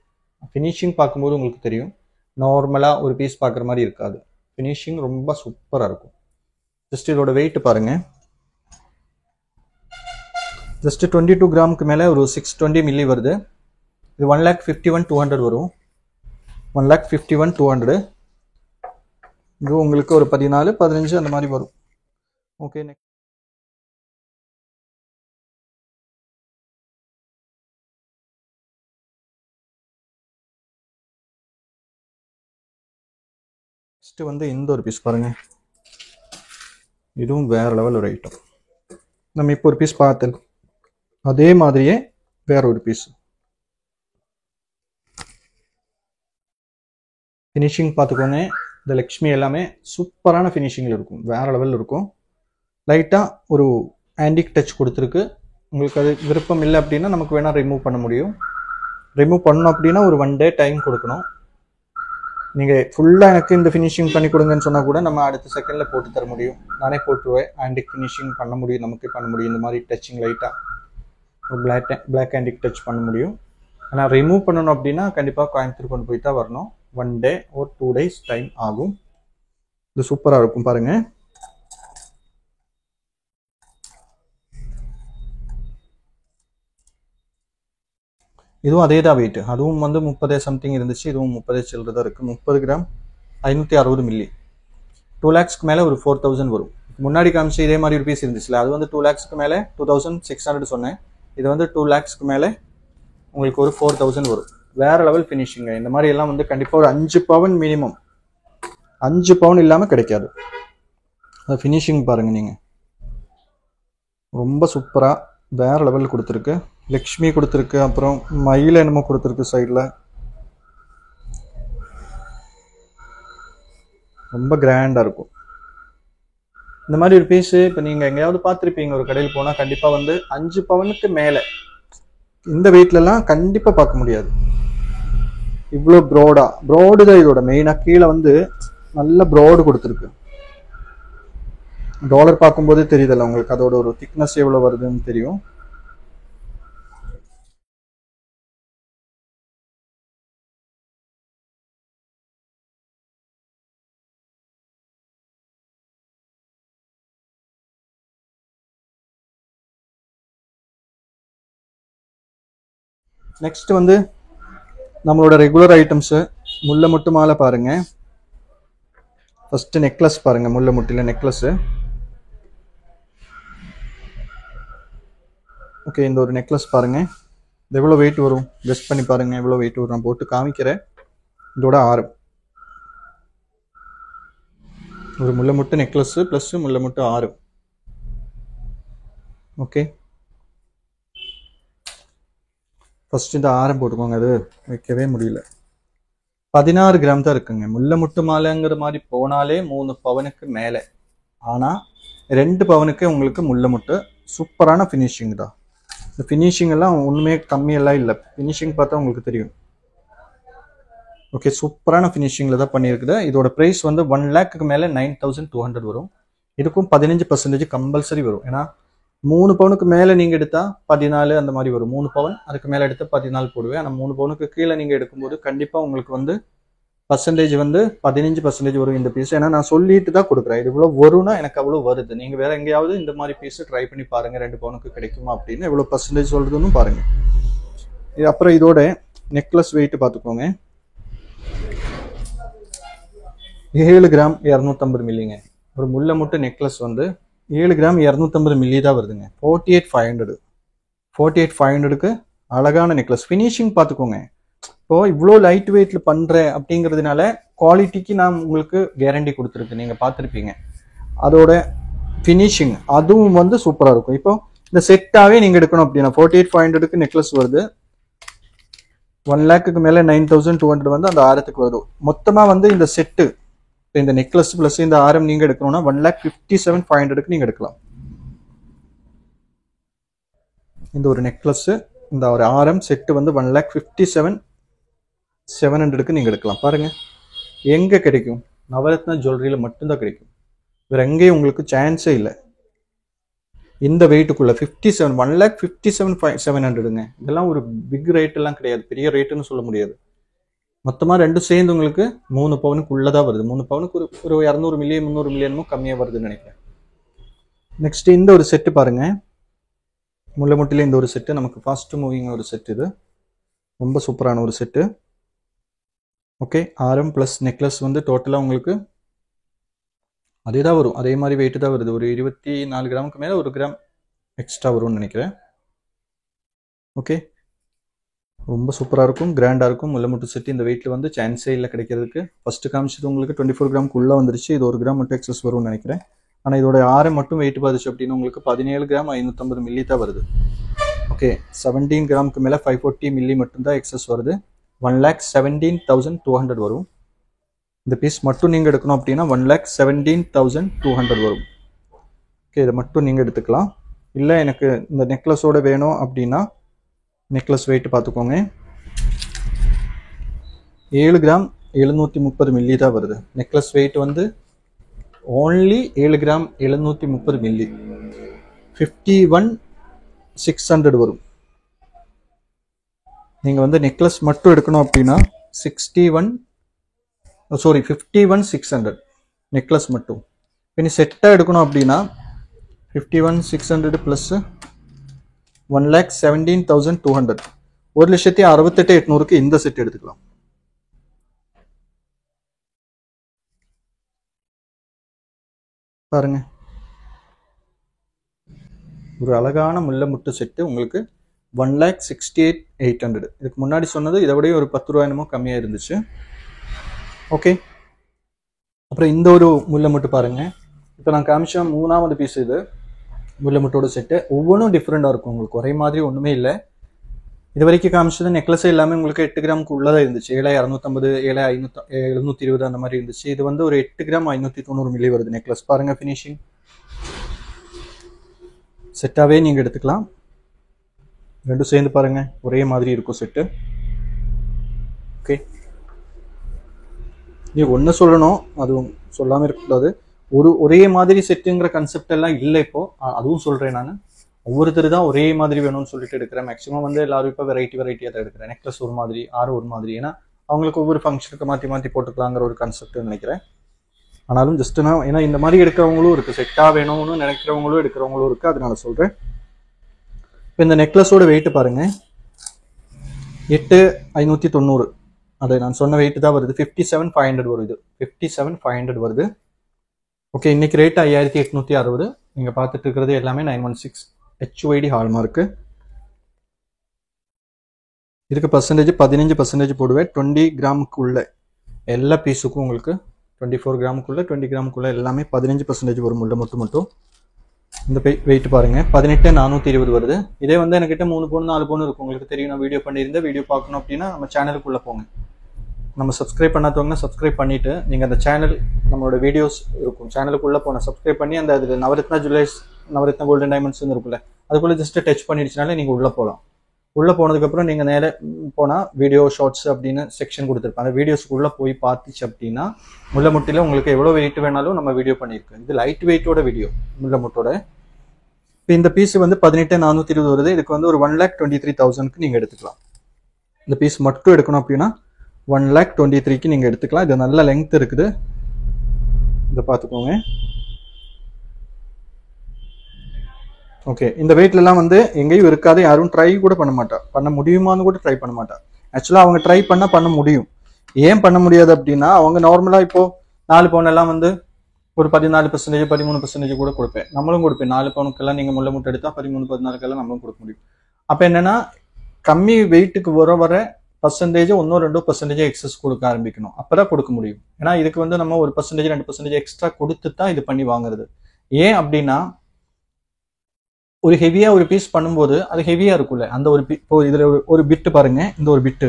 [SPEAKER 1] ஃபினிஷிங் பார்க்கும்போது உங்களுக்கு தெரியும், நார்மலாக ஒரு பீஸ் பார்க்குற மாதிரி இருக்காது. ஃபினிஷிங் ரொம்ப சூப்பராக இருக்கும். ஜஸ்ட் இதோட வெயிட் பாருங்க. ஜஸ்ட் 22 கிராமுக்கு மேலே ஒரு 620 மில்லி வருது. இது 1,51,200 வரும். 1,51,200. இது உங்களுக்கு ஒரு 14, 15 அந்த மாதிரி வரும். ஓகே, நெக்ஸ்ட் வந்து இந்த ஒரு பீஸ் பாருங்க. இதுவும் வேற லெவல் ஒரு ஐட்டம். நம்ம இப்போ ஒரு பீஸ் பார்த்தோம், அதே மாதிரியே வேற ஒரு பீஸ். ஃபினிஷிங் பார்த்துக்கோங்க. இந்த லக்ஷ்மி எல்லாமே சூப்பரான ஃபினிஷிங்கில் இருக்கும், வேற லெவலில் இருக்கும். லைட்டாக ஒரு ஆன்டிக் டச் கொடுத்துருக்கு. உங்களுக்கு அது விருப்பம் இல்லை அப்படின்னா நமக்கு வேணால் ரிமூவ் பண்ண முடியும். ரிமூவ் பண்ணணும் அப்படின்னா ஒரு 1 day டைம் கொடுக்கணும். நீங்கள் ஃபுல்லாக எனக்கு இந்த ஃபினிஷிங் பண்ணி கொடுங்கன்னு சொன்னால் கூட நம்ம அடுத்த செகண்டில் போட்டு தர முடியும். நானே போட்டுருவேன். ஆன்டிக் ஃபினிஷிங் பண்ண முடியும், நமக்கு பண்ண முடியும். இந்த மாதிரி டச்சிங் லைட்டாக ஒரு பிளாக் ஆன்டிக் டச் பண்ண முடியும். ஆனால் ரிமூவ் பண்ணணும் அப்படின்னா கண்டிப்பாக கோயம்புத்தூர் கொண்டு போய் தான் வரணும். 1 day or 2 days டைம் ஆகும். இது சூப்பராக இருக்கும் பாருங்கள். இதுவும் அதே தான் வெயிட். அதுவும் வந்து 30 சம்திங் இருந்துச்சு. இதுவும் 30 சில்லற தான் இருக்குது. 30 கிராம் 560 மில்லி. 2 lakhsக்கு மேலே ஒரு 4000 வரும். முன்னாடி காமிச்சு இதே மாதிரி ஒரு பீஸ் இருந்துச்சுல, அது வந்து 2 lakhsக்கு மேலே 2600 சொன்னேன். இது வந்து 2 lakhsக்கு மேலே உங்களுக்கு ஒரு 4000 வரும். வேற லெவல் ஃபினிஷிங்க. இந்த மாதிரி எல்லாம் வந்து கண்டிப்பாக ஒரு 5 பவுன் மினிமம், 5 பவுன் இல்லாமல் கிடைக்காது. அது ஃபினிஷிங் பாருங்க நீங்கள், ரொம்ப சூப்பராக வேற லெவல் கொடுத்துருக்கு. லக்ஷ்மி கொடுத்துருக்கு, அப்புறம் மயில் என்னமோ கொடுத்துருக்கு சைடில். ரொம்ப கிராண்டாக இருக்கும். இந்த மாதிரி ஒரு பீஸு இப்போ நீங்கள் எங்கேயாவது பார்த்துருப்பீங்க, ஒரு கடையில் போனால் கண்டிப்பாக வந்து 5 பவுனுக்கு மேலே இந்த வெயிட்லலாம் கண்டிப்பாக பார்க்க முடியாது. இவ்வளோ ப்ரோடு தான் இதோட மெயினாக. கீழே வந்து நல்ல ப்ரோடு கொடுத்துருக்கு. டாலர் பார்க்கும்போதே தெரியுதல்ல உங்களுக்கு, அதோட ஒரு திக்னஸ் எவ்வளோ வருதுன்னு தெரியும். நெக்ஸ்ட் வந்து நம்மளோட ரெகுலர் ஐட்டம்ஸு. முல்லை முட்டு மாலை பாருங்க. ஃபர்ஸ்ட் நெக்லஸ் பாருங்க. முல்லை முட்டில நெக்லஸ் ஓகே, இந்த ஒரு நெக்லஸ் பாருங்க, இது எவ்வளோ வெயிட் வரும் கெஸ் பண்ணி பாருங்க. எவ்வளோ வெயிட் வரும் நான் போட்டு காமிக்கிறேன். இதோட ஆரம் ஒரு முல்லை முட்டு நெக்லஸ் ப்ளஸ் முல்லை முட்டு ஆரம். ஓகே, ஃபர்ஸ்ட் இந்த ஆரம் போட்டுக்கோங்க. அது வைக்கவே முடியல. 16 கிராம் தான் இருக்குங்க. முல்லை முட்டு மாலைங்கிற மாதிரி போனாலே 3 பவனுக்கு மேலே. ஆனால் 2 பவனுக்கு உங்களுக்கு முல்லை முட்டு. சூப்பரான ஃபினிஷிங் தான். இந்த ஃபினிஷிங் எல்லாம் ஒன்றுமே கம்மியெல்லாம் இல்லை. ஃபினிஷிங் பார்த்தா உங்களுக்கு தெரியும். ஓகே, சூப்பரான ஃபினிஷிங்கில் தான் பண்ணியிருக்குது. இதோட ப்ரைஸ் வந்து 1 லேக்கு மேலே 9200 வரும். இதுக்கும் 15% கம்பல்சரி வரும். ஏன்னா 3 பவுனுக்கு மேலே நீங்கள் எடுத்தால் 14 அந்த மாதிரி வரும். 3 பவுன் அதுக்கு மேலே எடுத்தால் 14 போடுவேன். ஆனால் 3 பவுனுக்கு கீழே நீங்கள் எடுக்கும்போது கண்டிப்பாக உங்களுக்கு வந்து பர்சன்டேஜ் வந்து 15% வரும் இந்த பீஸ். ஏன்னா நான் சொல்லிட்டு தான் கொடுக்குறேன். இது இவ்வளோ வரும்னா எனக்கு அவ்வளோ வருது. நீங்கள் வேற எங்கேயாவது இந்த மாதிரி பீஸ் ட்ரை பண்ணி பாருங்கள், 2 பவுனுக்கு கிடைக்குமா அப்படின்னு எவ்வளோ பர்சன்டேஜ் சொல்றதுன்னு பாருங்க. இது அப்புறம் இதோட நெக்லஸ் வெயிட் பார்த்துக்கோங்க. 7 கிராம் 250 மில்லிங்க. ஒரு முல்லை முட்டு நெக்லஸ் வந்து 7 கிராம் 250 மில்லி தான் வருதுங்க. 48,500க்கு அழகான நெக்லஸ். ஃபினிஷிங் பார்த்துக்கோங்க. இப்போ இவ்வளோ லைட் வெயிட்ல பண்றேன் அப்படிங்கிறதுனால குவாலிட்டிக்கு நான் உங்களுக்கு கேரண்டி கொடுத்துருக்கு. நீங்க பார்த்துருப்பீங்க. அதோட ஃபினிஷிங் அதுவும் வந்து சூப்பரா இருக்கும். இப்போ இந்த செட்டாவே நீங்க எடுக்கணும் அப்படின்னா 48,500க்கு நெக்லஸ் வருது. 1 லேக்குக்கு மேல 9200 வந்து அந்த ஆரத்துக்கு வருது. மொத்தமா வந்து இந்த செட்டு, இந்த நெக்லஸ் பிளஸ் இந்த ஆரம் நீங்க எடுக்கணும்னா 1,57,500க்கு நீங்க எடுக்கலாம். இந்த ஒரு நெக்லஸ் இந்த ஒரு ஆரம் செட்டு வந்து 1,57,700க்கு நீங்க எடுக்கலாம். பாருங்க எங்க கிடைக்கும்? நவரத்னா ஜுவல்லரியில மட்டும்தான் கிடைக்கும். வேற எங்கேயும் உங்களுக்கு சான்ஸே இல்லை. இந்த வெயிட்டுக்குள்ள 1,57,700ங்க. இதெல்லாம் ஒரு பிக் ரேட் எல்லாம் கிடையாது. பெரிய ரேட்டுன்னு சொல்ல முடியாது. மொத்தமா ரெண்டும் சேர்ந்து உங்களுக்கு 3 பவுனுக்கு உள்ளதான் வருது. 3 பவுனுக்கு ஒரு 200 மில்லியன் 300 மில்லியனும் கம்மியா வருதுன்னு நினைக்கிறேன். நெக்ஸ்ட் இந்த ஒரு செட்டு பாருங்க. முல்லை முட்டில இந்த ஒரு செட்டு நமக்கு ஃபாஸ்ட் மூவிங் ஒரு செட். இது ரொம்ப சூப்பரான ஒரு செட்டு. ஓகே, ஆரம் பிளஸ் நெக்லஸ் வந்து டோட்டலா உங்களுக்கு அதே தான் வரும். அதே மாதிரி வெயிட் தான் வருது. ஒரு 24 கிராமுக்கு மேல 1 கிராம் எக்ஸ்ட்ரா வரும்னு நினைக்கிறேன். ஓகே, ரொம்ப சூப்பராக இருக்கும், கிராண்டாக இருக்கும். முல்லை முட்டு செட்டு இந்த வெயிட்ல வந்து சான்ஸே இல்லை கிடைக்கிறதுக்கு. ஃபர்ஸ்ட் காமிச்சது உங்களுக்கு 24 கிராமுக்கு உள்ள வந்துருச்சு. இது 1 கிராம் மட்டும் எக்ஸஸ் வரும்னு நினைக்கிறேன். ஆனால் இதோட ஆரம் மட்டும் வெயிட் பார்த்துச்சு அப்படின்னு உங்களுக்கு 17 கிராம் 550 மில்லி தான் வருது. ஓகே, 17 கிராமுக்கு மேலே 540 மில்லி மட்டும்தான் எக்ஸஸ் வருது. 1,17,200 வரும். இந்த பீஸ் மட்டும் நீங்கள் எடுக்கணும் அப்படின்னா 1,17,200 வரும். ஓகே, இதை மட்டும் நீங்கள் எடுத்துக்கலாம். இல்லை எனக்கு இந்த நெக்லஸோட வேணும் அப்படின்னா நெக்லஸ் வெயிட் பார்த்துக்கோங்க. 7 கிராம் 730 மில்லி தான் வருது. நெக்லஸ் வெயிட் வந்து ஓன்லி 7 கிராம் 730 மில்லி. 51,600 வரும். நீங்கள் வந்து நெக்லஸ் மட்டும் எடுக்கணும் அப்படின்னா 51,600 நெக்லஸ் மட்டும். இனி செட்டாக எடுக்கணும் அப்படின்னா 51,600 ப்ளஸ் 1,17,200 1,68,800க்கு இந்த செட் எடுத்துக்கலாம். பாருங்க, ஒரு அழகான முல்லை முட்டு செட்டு உங்களுக்கு 1,68,800. இதுக்கு முன்னாடி சொன்னது இதை விட ஒரு 10 ரூபாய் என்னமோ கம்மியாக இருந்துச்சு. ஓகே, அப்புறம் இந்த ஒரு முல்லை முட்டு பாருங்க. இப்போ நான் காமிச்ச 3வது பீஸ் இது முல்லை முட்டோட செட்டு. ஒவ்வொன்றும் டிஃப்ரெண்டாக இருக்கும். உங்களுக்கு ஒரே மாதிரி ஒன்றுமே இல்லை. இது வரைக்கும் காமிச்சது நெக்லஸ் எல்லாமே உங்களுக்கு 8 கிராமுக்கு உள்ளதாக இருந்துச்சு. 7,250 7,720 அந்த மாதிரி இருந்துச்சு. இது வந்து ஒரு 8 கிராம் 590 மில்லி வருது நெக்லஸ். பாருங்க ஃபினிஷிங். செட்டாகவே நீங்கள் எடுத்துக்கலாம். ரெண்டும் சேர்ந்து பாருங்க ஒரே மாதிரி இருக்கும் செட்டு. ஓகே, நீ ஒன்று சொல்லணும், அதுவும் சொல்லாமல் இருக்கக்கூடாது. ஒரே மாதிரி செட்டுங்கிற கன்செப்ட் எல்லாம் இல்லை இப்போ. அதுவும் சொல்கிறேன் நான். ஒவ்வொருத்தர் தான் ஒரே மாதிரி வேணும்னு சொல்லிட்டு எடுக்கிறேன். மேக்ஸிமம் வந்து எல்லாரும் இப்போ வெரைட்டியாக தான் எடுக்கிறேன். நெக்லஸ் ஒரு மாதிரி, ஆரம் ஒரு மாதிரி. ஏன்னா அவங்களுக்கு ஒவ்வொரு ஃபங்க்ஷனுக்கு மாற்றி போட்டுக்கலாங்கிற ஒரு கான்செப்ட்னு நினைக்கிறேன். ஆனாலும் ஜஸ்ட்னா ஏன்னா இந்த மாதிரி எடுக்கிறவங்களும் இருக்குது. செட்டாக வேணும்னு நினைக்கிறவங்களும் எடுக்கிறவங்களும் இருக்குது. அதனால சொல்கிறேன். இப்போ இந்த நெக்லஸோட வெயிட் பாருங்க, 8,590. அது நான் சொன்ன வெயிட் தான் வருது. 57,500 வருது. 57,500 வருது. ஓகே, இன்னைக்கு ரேட் 5,860. நீங்கள் பார்த்துட்டு இருக்கிறது எல்லாமே 916 HYD ஹால்மார்க்கு. இதுக்கு பர்சன்டேஜ் 15% போடுவேன். 20 கிராமுக்குள்ள எல்லா பீஸுக்கும் உங்களுக்கு 24 கிராமுக்குள்ள 20 கிராமுக்குள்ள எல்லாமே 15% வரும் உள்ள மட்டும். இந்த வெயிட் பாருங்க 18,420 வருது. இதே வந்து என்கிட்ட 3 பவுன் 4 பவுன் இருக்கும். உங்களுக்கு தெரியும், நான் வீடியோ பண்ணியிருந்தேன். வீடியோ பார்க்கணும் அப்படின்னா நம்ம சேனலுக்குள்ள போங்க. நம்ம சப்ஸ்கிரைப் பண்ணாதவங்கன்னா சப்ஸ்கிரைப் பண்ணிட்டு நீங்க அந்த சேனல் நம்மளோட வீடியோஸ் இருக்கும் சேனலுக்குள்ள போன சப்ஸ்கிரைப் பண்ணி அந்த அதுல Navratna jewellers Navratna golden diamonds இருக்குல்ல அதுக்குள்ள ஜஸ்ட் டச் பண்ணிடுச்சுனாலே நீங்க உள்ள போகலாம். உள்ள போனதுக்கு அப்புறம் நீங்க நேர போனா வீடியோ ஷார்ட்ஸ் அப்படின்னு செக்ஷன் கொடுத்துருப்பேன். அந்த வீடியோஸ்க்குள்ள போய் பார்த்துச்சு அப்படின்னா முல்லை முட்டில உங்களுக்கு எவ்வளவு வெயிட் வேணாலும் நம்ம வீடியோ பண்ணியிருக்கோம். இது லைட் வெயிட்டோட வீடியோ முல்லை முட்டோட. இப்போ இந்த பீஸ் வந்து 18,420 வருது. இதுக்கு வந்து ஒரு 1,23,000க்கு நீங்க எடுத்துக்கலாம். இந்த பீஸ் மட்டும் எடுக்கணும் அப்படின்னா 1,23,000க்கு நீங்க எடுத்துக்கலாம். இது நல்ல லெங்த் இருக்குது. இதை பார்த்துக்கோங்க. ஓகே, இந்த வெயிட்ல எல்லாம் வந்து எங்கேயும் இருக்காது. யாரும் ட்ரை கூட பண்ண மாட்டா. பண்ண முடியுமான்னு கூட ட்ரை பண்ண மாட்டா. ஆக்சுவலா அவங்க ட்ரை பண்ண முடியும். ஏன் பண்ண முடியாது அப்படின்னா அவங்க நார்மலா இப்போ 4 பவுன் எல்லாம் வந்து ஒரு 14% 13% கூட கொடுப்பேன். நம்மளும் கொடுப்பேன். 4 பவுனுக்கெல்லாம் நீங்க முல்லை முட்டை எடுத்தா 13 14 நம்மளும் கொடுக்க முடியும். அப்ப என்னன்னா கம்மி வெயிட்டுக்கு வர பர்சன்டேஜ் 1-2% எக்ஸஸ் கொடுக்க ஆரம்பிக்கணும். அப்பதான் கொடுக்க முடியும். ஏன்னா இதுக்கு வந்து நம்ம 1% 2% எக்ஸ்ட்ரா கொடுத்து தான் இது பண்ணி வாங்குறது. ஏன் அப்படின்னா ஒரு ஹெவியா ஒரு பீஸ் பண்ணும்போது அது ஹெவியா இருக்கும்ல. அந்த ஒரு இப்போ இதுல ஒரு பிட்டு பாருங்க. இந்த ஒரு பிட்டு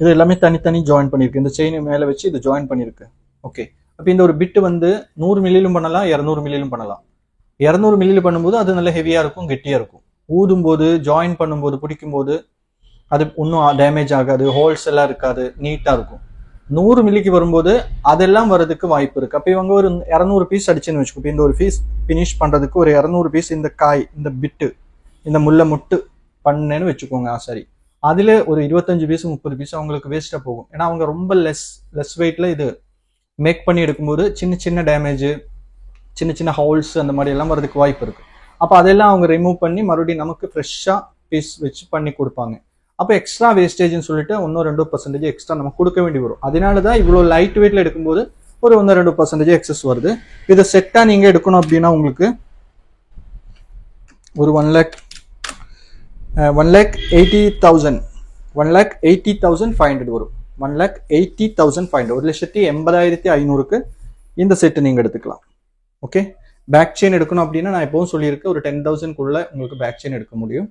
[SPEAKER 1] இது எல்லாமே தனித்தனி ஜாயின் பண்ணிருக்கு. இந்த செயின் மேல வச்சு இது ஜாயின் பண்ணிருக்கு. ஓகே, அப்ப இந்த ஒரு பிட்டு வந்து 100 மில்லிலும் பண்ணலாம், 200 மில்லிலும் பண்ணலாம். 200 மில்லியில பண்ணும்போது அது நல்ல ஹெவியா இருக்கும், கெட்டியா இருக்கும். ஊதும் போது ஜாயின் பண்ணும்போது பிடிக்கும் போது அது ஒன்றும் டேமேஜ் ஆகாது, ஹோல்ஸ் எல்லாம் இருக்காது, நீட்டா இருக்கும். 100 மில்லிக்கு வரும்போது அதெல்லாம் வர்றதுக்கு வாய்ப்பு இருக்கு. அப்ப இவங்க ஒரு 200 பீஸ் அடிச்சுன்னு வச்சுக்கோ. இந்த ஒரு பீஸ் பினிஷ் பண்றதுக்கு ஒரு 200 பீஸ் இந்த காய் இந்த பிட்டு இந்த முல்லை முட்டு பண்ணேன்னு வச்சுக்கோங்க. சரி, அதுல ஒரு 25 பீஸ் 30 பீஸ் அவங்களுக்கு வேஸ்டா போகும். ஏன்னா அவங்க ரொம்ப லெஸ் வெயிட்ல இது மேக் பண்ணி எடுக்கும்போது சின்ன சின்ன டேமேஜ், சின்ன சின்ன ஹோல்ஸ் அந்த மாதிரி எல்லாம் வர்றதுக்கு வாய்ப்பு இருக்கு. அப்ப அதெல்லாம் அவங்க ரிமூவ் பண்ணி மறுபடியும் நமக்கு ஃப்ரெஷ்ஷா பீஸ் வச்சு பண்ணி கொடுப்பாங்க. அப்போ எக்ஸ்ட்ரா வேஸ்டேஜ்னு சொல்லிட்டு 1-2% எக்ஸ்ட்ரா நம்ம கொடுக்க வேண்டி வரும். அதனாலதான் இவ்வளவு லைட் வெயிட்ல எடுக்கும்போது ஒரு 1-2% எக்ஸஸ் வருது. இதை செட்டா நீங்க எடுக்கணும் அப்படின்னா உங்களுக்கு ஒரு 1,80,500 வரும். 1,80,500 1,80,500க்கு இந்த செட்டு நீங்க எடுத்துக்கலாம். ஓகே, பேக் செயின் எடுக்கணும் அப்படின்னா நான் எப்பவும் சொல்லியிருக்கேன் ஒரு 10,000க்குள்ள உங்களுக்கு பேக் செயின் எடுக்க முடியும்.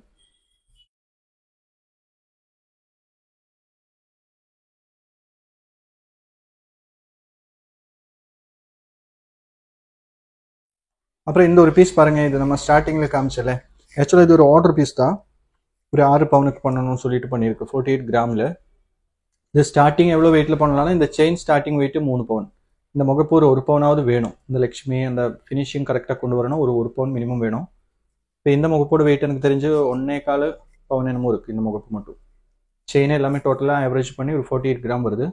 [SPEAKER 1] அப்புறம் இந்த ஒரு பீஸ் பாருங்க. இது நம்ம ஸ்டார்டிங்ல காமிச்சல. ஆக்சுவலா இது ஒரு ஆர்டர் பீஸ் தான். ஒரு 6 பவுனுக்கு பண்ணணும்னு சொல்லிட்டு பண்ணியிருக்கு 48 கிராம்ல. இது ஸ்டார்டிங் எவ்வளவு வெயிட்ல பண்ணலாம்னா இந்த செயின் ஸ்டார்டிங் வெயிட் 3 பவுன். இந்த முகப்பு ஒரு 1 பவுனாவது வேணும். இந்த லட்சுமி அந்த ஃபினிஷிங் கரெக்டாக கொண்டு வரணும். ஒரு 1 பவுன் மினிமம் வேணும். இப்போ இந்த முகப்போட வெயிட் எனக்கு தெரிஞ்சு 1.25 பவுன் என்னமோ இருக்கு இந்த முகப்பு மட்டும். செயின் எல்லாமே டோட்டலாக ஆவரேஜ் பண்ணி ஒரு 48 கிராம் வருது.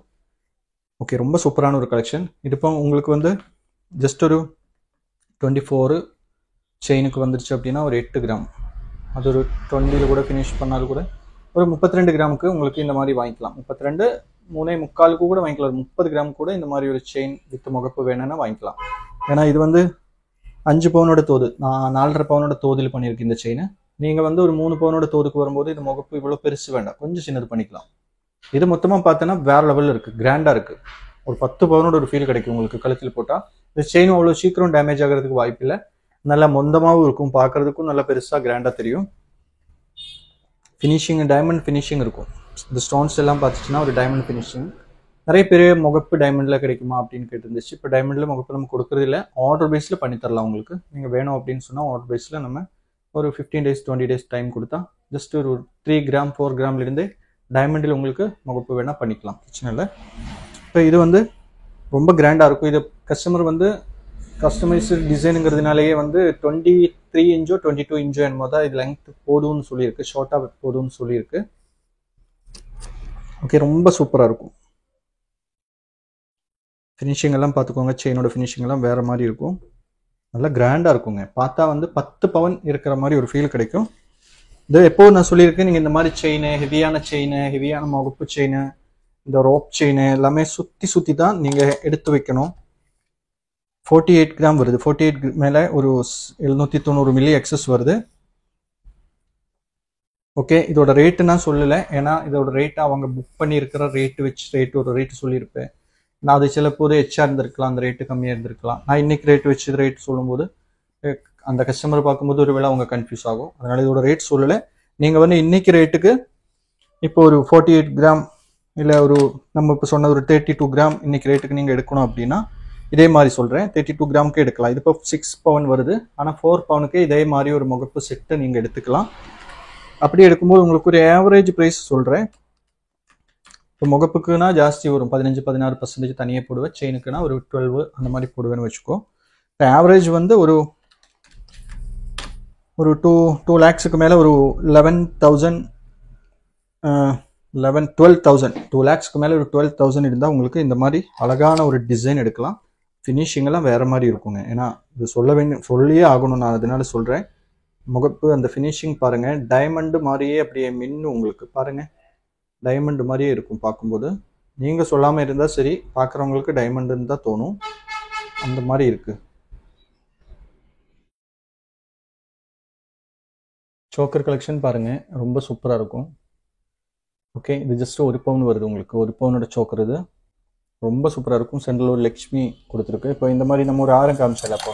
[SPEAKER 1] ஓகே, ரொம்ப சூப்பரான ஒரு கலெக்ஷன். இது இப்போ உங்களுக்கு வந்து ஜஸ்ட் ஒரு 24 செயினுக்கு வந்துருச்சு அப்படின்னா ஒரு 8 கிராம். அது ஒரு 20ல கூட ஃபினிஷ் பண்ணாலும் கூட ஒரு 32 கிராமுக்கு உங்களுக்கு இந்த மாதிரி வாங்கிக்கலாம். 32 3.25 கூட வாங்கிக்கலாம். 30 கிராம் கூட இந்த மாதிரி ஒரு செயின் வித் முகப்பு வேணும்னா வாங்கிக்கலாம். ஏன்னா இது வந்து 5 பவுனோட தோது, நான் 4.5 பவுனோட தோதில் பண்ணியிருக்கேன் இந்த செயின். நீங்க வந்து ஒரு 3 பவுனோட தோதுக்கு வரும்போது இது முகப்பு இவ்வளவு பெருசு வேண்டாம், கொஞ்சம் சின்னது பண்ணிக்கலாம். இது மொத்தமா பார்த்தோன்னா வேற லெவல்ல இருக்கு, கிராண்டா இருக்கு. ஒரு 10 பவுனோட ஒரு ஃபீல் கிடைக்கும் உங்களுக்கு கழுத்தில் போட்டா. இந்த செயினும் அவ்வளவு சீக்கிரம் டேமேஜ் ஆகிறதுக்கு வாய்ப்பு இல்லை. நல்லா மொந்தமாவும் இருக்கும், பார்க்கறதுக்கும் நல்லா பெருசா கிராண்டா தெரியும். ஃபினிஷிங் டைமண்ட் ஃபினிஷிங் இருக்கும். இந்த ஸ்டோன்ஸ் எல்லாம் பார்த்துச்சுன்னா ஒரு டைமண்ட் ஃபினிஷிங். நிறைய பேர் முகப்பு டைமண்ட்ல கிடைக்குமா அப்படின்னு கேட்டுருந்துச்சு. இப்போ டைமண்ட்ல முகப்பு நம்ம கொடுக்கறது இல்லை, ஆர்டர் பேஸ்ல பண்ணி தரலாம் உங்களுக்கு. நீங்க வேணும் அப்படின்னு சொன்னா ஆர்டர் பேஸ்ல நம்ம ஒரு 15 days 20 days டைம் கொடுத்தா ஜஸ்ட் ஒரு 3 கிராம் 4 கிராம்ல இருந்தே டைமண்டில் உங்களுக்கு முகப்பு வேணா பண்ணிக்கலாம், பிரச்சனை இல்லை. இப்போ இது வந்து ரொம்ப கிராண்டா இருக்கும். இது கஸ்டமர் வந்து கஸ்டமைஸ்டு டிசைனுங்கிறதுனாலேயே வந்து 23 இன்ச்சோ 22 இன்ச்சோ என்னமோ தான் இது லெங்க் போதும்னு சொல்லியிருக்கு, ஷார்ட்டாக போதும்னு சொல்லியிருக்கு. ஓகே, ரொம்ப சூப்பராக இருக்கும். ஃபினிஷிங் எல்லாம் பார்த்துக்கோங்க, செயினோட ஃபினிஷிங் எல்லாம் வேற மாதிரி இருக்கும், நல்லா கிராண்டாக இருக்குங்க. பார்த்தா வந்து 10 பவுன் இருக்கிற மாதிரி ஒரு ஃபீல் கிடைக்கும். இது எப்போ நான் சொல்லியிருக்கேன், நீங்கள் இந்த மாதிரி செயின், ஹெவியான முகப்பு செயின், இந்த ரோப் செயின் எல்லாமே சுற்றி தான் நீங்கள் எடுத்து வைக்கணும். 48 கிராம் வருது, 48 மேலே ஒரு 790 மில்லி எக்ஸஸ் வருது. ஓகே, இதோட ரேட்டு நான் சொல்லலை, ஏன்னா இதோட ரேட்டு அவங்க புக் பண்ணியிருக்கிற ரேட்டு வச்சு ஒரு ரேட்டு சொல்லியிருப்பேன். நான் அது சில போது எச்சா இருந்திருக்கலாம், அந்த ரேட்டு கம்மியாக இருந்திருக்கலாம். நான் இன்னைக்கு ரேட்டு வச்சு ரேட் சொல்லும்போது அந்த கஸ்டமர் பார்க்கும்போது ஒரு வேளை அவங்க கன்ஃபியூஸ் ஆகும். அதனால இதோட ரேட் சொல்லலை. நீங்கள் வந்து இன்னைக்கு ரேட்டுக்கு இப்போ ஒரு 48 கிராம் இல்லை ஒரு நம்ம இப்போ சொன்ன ஒரு 32 கிராம் இன்னைக்கு ரேட்டுக்கு நீங்கள் எடுக்கணும் அப்படின்னா இதே மாதிரி சொல்கிறேன். 32 கிராமுக்கு எடுக்கலாம். இது இப்போ 6 பவுன் வருது, ஆனால் 4 பவுனுக்கு இதே மாதிரி ஒரு முகப்பு செட்டு நீங்கள் எடுத்துக்கலாம். அப்படி எடுக்கும்போது உங்களுக்கு ஒரு ஆவரேஜ் ப்ரைஸ் சொல்கிறேன். இப்போ முகப்புக்குன்னா ஜாஸ்தி வரும், 15-16% தனியாக போடுவேன். செயினுக்குன்னா ஒரு 12 அந்த மாதிரி போடுவேன்னு வச்சுக்கோ. இப்போ ஆவரேஜ் வந்து ஒரு 2 லேக்ஸுக்கு மேலே ஒரு 12,000 2 லேக்ஸ்க்கு மேலே ஒரு 12,000 இருந்தால் உங்களுக்கு இந்த மாதிரி அழகான ஒரு டிசைன் எடுக்கலாம். ஃபினிஷிங்கெல்லாம் வேறு மாதிரி இருக்குங்க. ஏன்னா இது சொல்லியே ஆகணும், நான் அதனால சொல்கிறேன். முகப்பு அந்த ஃபினிஷிங் பாருங்கள், டைமண்டு மாதிரியே அப்படியே மின்னும் உங்களுக்கு. பாருங்கள், டைமண்டு மாதிரியே இருக்கும் பார்க்கும்போது. நீங்கள் சொல்லாமல் இருந்தால் சரி, பார்க்குறவங்களுக்கு டைமண்டுன்னு தான் தோணும். அந்த மாதிரி இருக்குது. சோக்கர் கலெக்ஷன் பாருங்கள், ரொம்ப சூப்பராக இருக்கும். ஓகே, இது ஜஸ்ட் 1 பவுன் வருது உங்களுக்கு. 1 பவுனோட சோக்கர் இது ரொம்ப சூப்பராக இருக்கும். சென்ட்ரல் ஒரு லக்ஷ்மி கொடுத்துருக்கு. இப்போ இந்த மாதிரி நம்ம ஒரு ஆரம் காமிச்சல, அப்போ